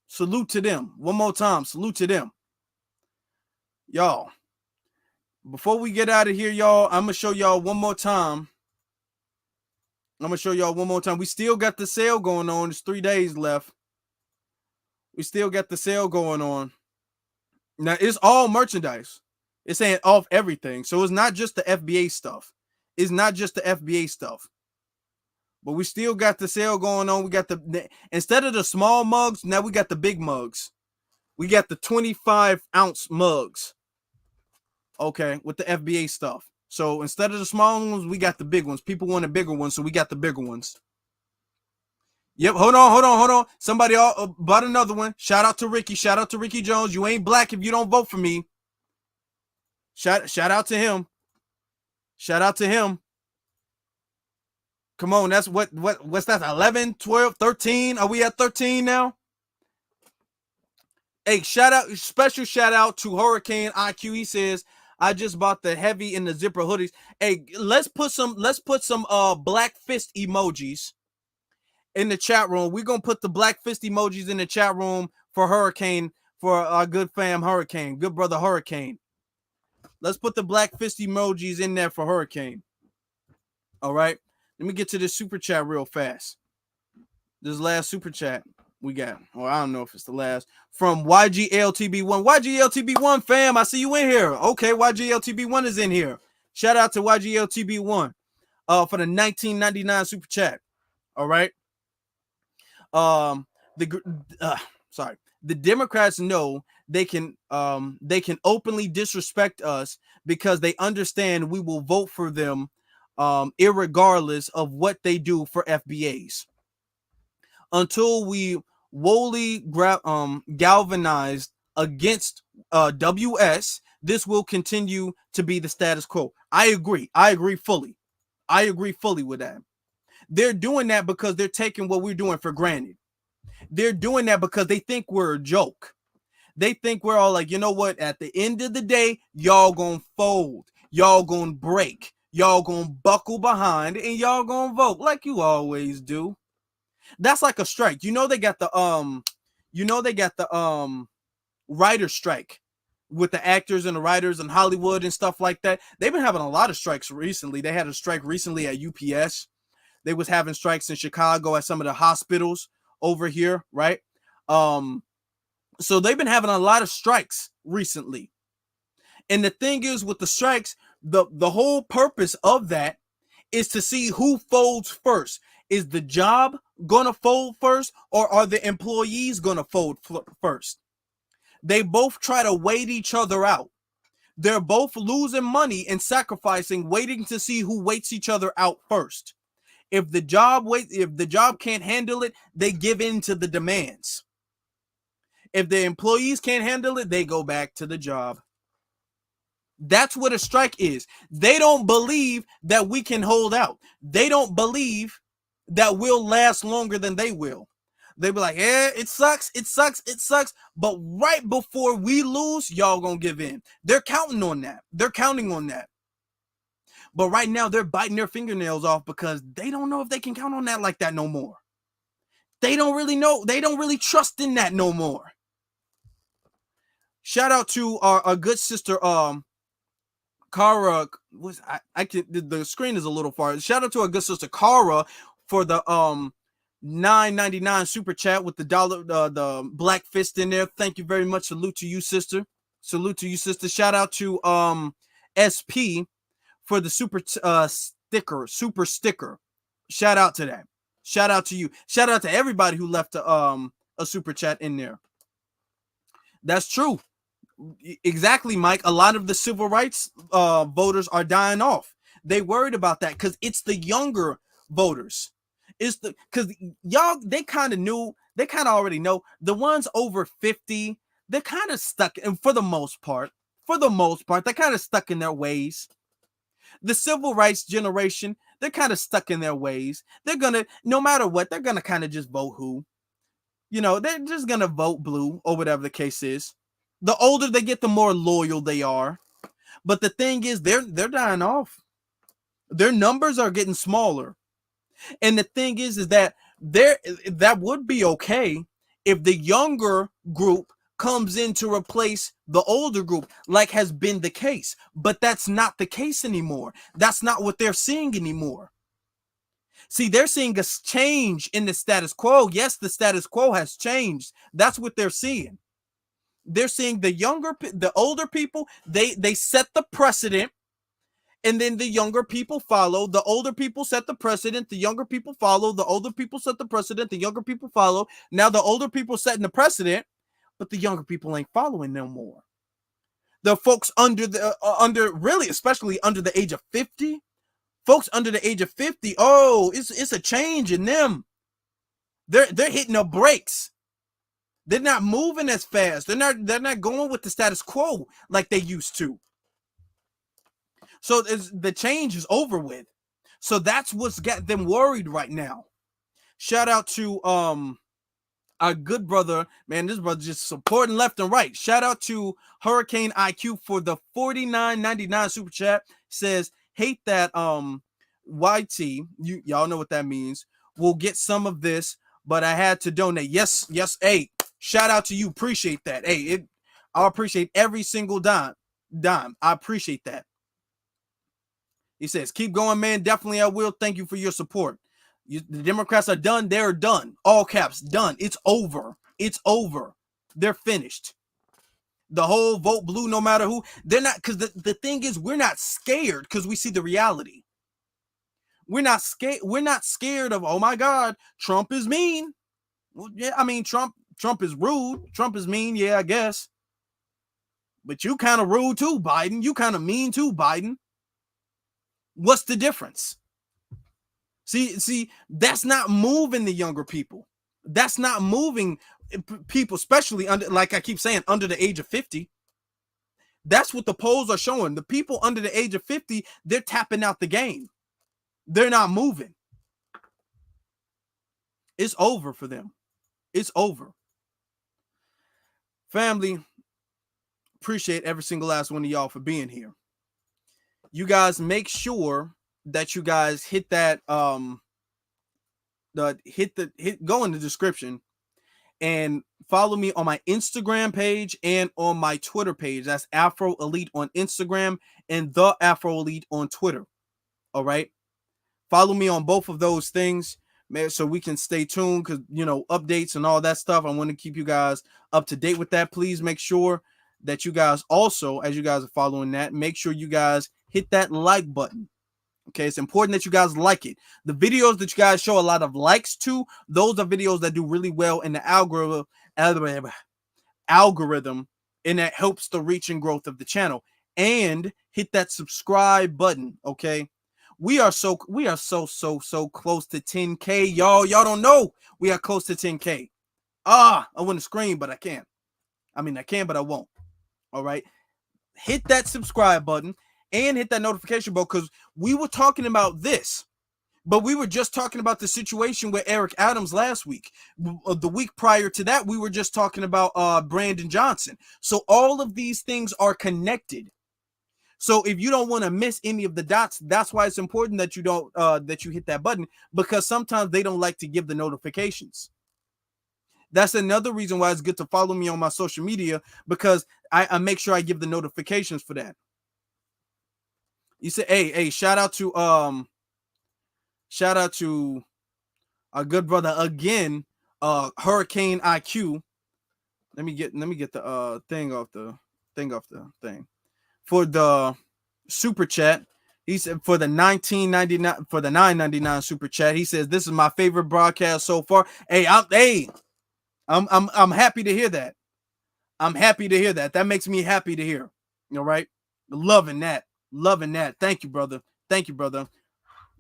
Salute to them. One more time. Salute to them. Y'all. Before we get out of here, y'all, I'm going to show y'all one more time. We still got the sale going on. There's 3 days left. We still got the sale going on. Now, it's all merchandise. It's saying off everything. So it's not just the FBA stuff. It's not just the FBA stuff. But we still got the sale going on. We got instead of the small mugs, now we got the big mugs. We got the 25-ounce mugs. Okay, with the FBA stuff. So instead of the small ones, we got the big ones. People want the bigger ones, so we got the bigger ones. Yep, hold on. Somebody bought another one. Shout out to Ricky. Shout out to Ricky Jones. You ain't black if you don't vote for me. Shout out to him. Shout out to him. Come on, that's what's that? 11, 12, 13? Are we at 13 now? Hey, special shout out to Hurricane IQ. He says, I just bought the heavy and the zipper hoodies. Hey, let's put some black fist emojis in the chat room. We're gonna put the black fist emojis in the chat room for Hurricane, for our good fam Hurricane, good brother Hurricane. Let's put the black fist emojis in there for Hurricane. All right. Let me get to this super chat real fast. This last super chat we got, or I don't know if it's the last, from YGLTB1. YGLTB1 fam, I see you in here. Okay, YGLTB1 is in here. Shout out to YGLTB1 for the 1999 super chat. All right. The Democrats know they can openly disrespect us because they understand we will vote for them irregardless of what they do for FBAs. Until we wholly galvanized against WS, this will continue to be the status quo. I agree fully. I agree fully with that. They're doing that because they're taking what we're doing for granted. They're doing that because they think we're a joke. They think we're all like, you know what? At the end of the day, y'all gonna fold. Y'all gonna break. Y'all gonna buckle behind and y'all gonna vote like you always do. That's like a strike. You know they got the writer strike with the actors and the writers in Hollywood and stuff like that. They've been having a lot of strikes recently. They had a strike recently at UPS. They was having strikes in Chicago at some of the hospitals over here, right? So they've been having a lot of strikes recently. And the thing is with the strikes, the whole purpose of that is to see who folds first. Is the job gonna fold first, or are the employees gonna fold first? They both try to wait each other out. They're both losing money and sacrificing, waiting to see who waits each other out first. If the job can't handle it, they give in to the demands. If the employees can't handle it, they go back to the job. That's what a strike is. They don't believe that we can hold out. They don't believe that we'll last longer than they will. They be like, yeah, it sucks. But right before we lose, y'all gonna give in. They're counting on that. But right now they're biting their fingernails off because they don't know if they can count on that like that no more. They don't really know. They don't really trust in that no more. Shout out to our good sister, Kara. The screen is a little far. Shout out to our good sister Kara for the $9.99 super chat with the dollar, the black fist in there. Thank you very much. Salute to you, sister. Salute to you, sister. Shout out to SP for the super sticker. Shout out to that. Shout out to you. Shout out to everybody who left a super chat in there. That's true. Exactly, Mike. A lot of the civil rights voters are dying off. They worried about that because it's the younger voters. It's the because y'all they kind of already know the ones over 50. They're kind of stuck, and for the most part, they're kind of stuck in their ways. The civil rights generation, they're kind of stuck in their ways. They're gonna, no matter what, they're gonna kind of just vote who. You know, they're just gonna vote blue or whatever the case is. The older they get, the more loyal they are. But the thing is, they're dying off. Their numbers are getting smaller. And the thing is that that would be okay if the younger group comes in to replace the older group, like has been the case. But that's not the case anymore. That's not what they're seeing anymore. See, they're seeing a change in the status quo. Yes, the status quo has changed. That's what they're seeing. They're seeing the older people, they set the precedent, and then the younger people follow. The older people set the precedent, the younger people follow. The older people set the precedent, the younger people follow. Now the older people setting the precedent, but the younger people ain't following no more. The folks really, especially under the age of 50, folks under the age of 50, oh, it's a change in them. They're hitting the brakes. They're not moving as fast. They're not going with the status quo like they used to. So the change is over with. So that's what's got them worried right now. Shout out to our good brother, man. This brother just supporting left and right. Shout out to Hurricane IQ for the $49.99 super chat. Says, hate that YT. Y'all know what that means. We'll get some of this, but I had to donate. Yes. Hey, shout out to you. Appreciate that. Hey, I appreciate every single dime. I appreciate that. He says, keep going, man. Definitely I will. Thank you for your support. The Democrats are done. They're done. All caps, done. It's over. It's over. They're finished. The whole vote blue no matter who. They're not, because the thing is, we're not scared because we see the reality. We're not scared. We're not scared of, oh my God, Trump is mean. Well, yeah, I mean, Trump is rude. Trump is mean, yeah, I guess. But you kind of rude too, Biden. You kind of mean too, Biden. What's the difference? See, that's not moving the younger people. That's not moving people, especially under, like I keep saying, under the age of 50. That's what the polls are showing. The people under the age of 50, they're tapping out the game. They're not moving. It's over for them. It's over. Family, appreciate every single last one of y'all for being here. You guys make sure that you guys hit that go in the description and follow me on my Instagram page and on my Twitter page. That's Afro Elite on Instagram and the Afro Elite on Twitter. All right. Follow me on both of those things, man, so we can stay tuned, because updates and all that stuff. I want to keep you guys up to date with that. Please make sure that you guys also, as you guys are following that, make sure you guys hit that like button. Okay, it's important that you guys like it. The videos that you guys show a lot of likes to, those are videos that do really well in the algorithm, and that helps the reach and growth of the channel. And hit that subscribe button. Okay, we are so close to 10K, y'all. Y'all don't know we are close to 10K. I want to scream, but I can't. I mean, I can, but I won't. All right, hit that subscribe button and hit that notification bell, because we were talking about this, but we were just talking about the situation with Eric Adams last week. The week prior to that, we were just talking about Brandon Johnson. So all of these things are connected. So if you don't want to miss any of the dots, that's why it's important that you don't that you hit that button, because sometimes they don't like to give the notifications. That's another reason why it's good to follow me on my social media, because I make sure I give the notifications for that. You say, hey, shout out to our good brother again, Hurricane IQ. Let me get the thing off the thing for the super chat. He said for the $19.99 for the $9.99 super chat. He says this is my favorite broadcast so far. Hey, I'm happy to hear that. I'm happy to hear that. That makes me happy to hear. All right, loving that. Thank you, brother. Thank you, brother.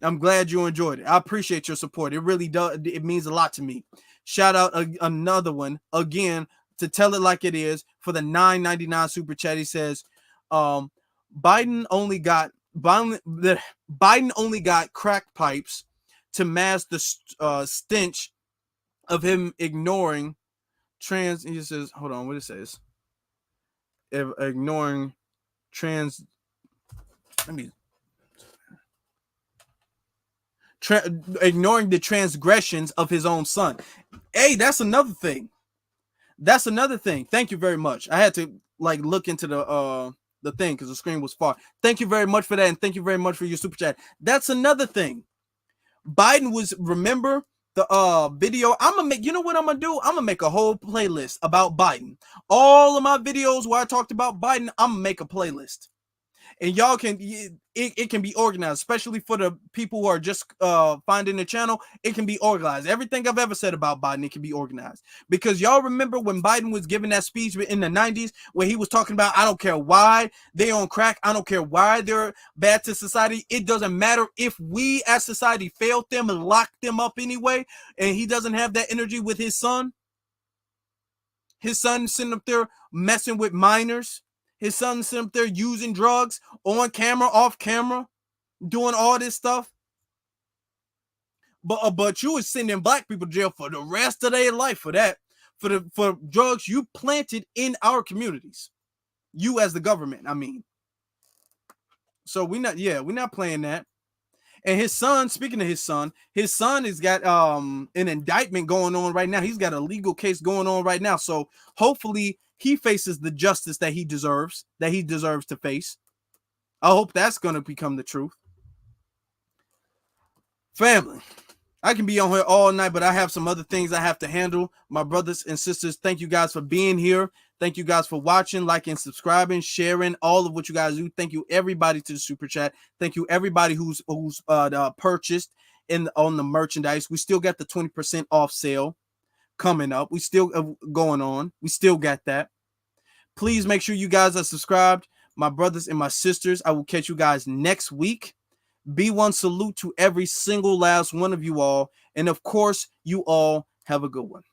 I'm glad you enjoyed it. I appreciate your support. It really does. It means a lot to me. Shout out another one again to tell it like it is for the $9.99 super chat. He says, Biden only got crack pipes to mask the stench of him ignoring trans. He says, hold on, what it says? Ignoring trans. Ignoring the transgressions of his own son. Hey, that's another thing. Thank you very much. I had to look into the thing because the screen was far. Thank you very much for that, and thank you very much for your super chat. That's another thing. Biden was, remember the video? I'm gonna make, you know what I'm gonna do? I'm gonna make a whole playlist about Biden. All of my videos where I talked about Biden, I'm gonna make a playlist. And y'all can, it can be organized, especially for the people who are just finding the channel. It can be organized. Everything I've ever said about Biden, it can be organized. Because y'all remember when Biden was giving that speech in the 90s where he was talking about, I don't care why they on crack. I don't care why they're bad to society. It doesn't matter if we as society failed them and locked them up anyway. And he doesn't have that energy with his son. His son sitting up there messing with minors. His son sitting up there using drugs on camera, off camera, doing all this stuff. But you was sending black people to jail for the rest of their life for that, for drugs you planted in our communities. You as the government, I mean. So we're not playing that. And his son, speaking of his son has got an indictment going on right now. He's got a legal case going on right now. So hopefully he faces the justice that he deserves to face. I hope that's going to become the truth. Family, I can be on here all night, but I have some other things I have to handle. My brothers and sisters, thank you guys for being here. Thank you guys for watching, liking, subscribing, sharing, all of what you guys do. Thank you everybody to the super chat. Thank you everybody who's purchased on the merchandise. We still got the 20% off sale coming up. We still going on. We still got that. Please make sure you guys are subscribed. My brothers and my sisters, I will catch you guys next week. B1 salute to every single last one of you all. And of course, you all have a good one.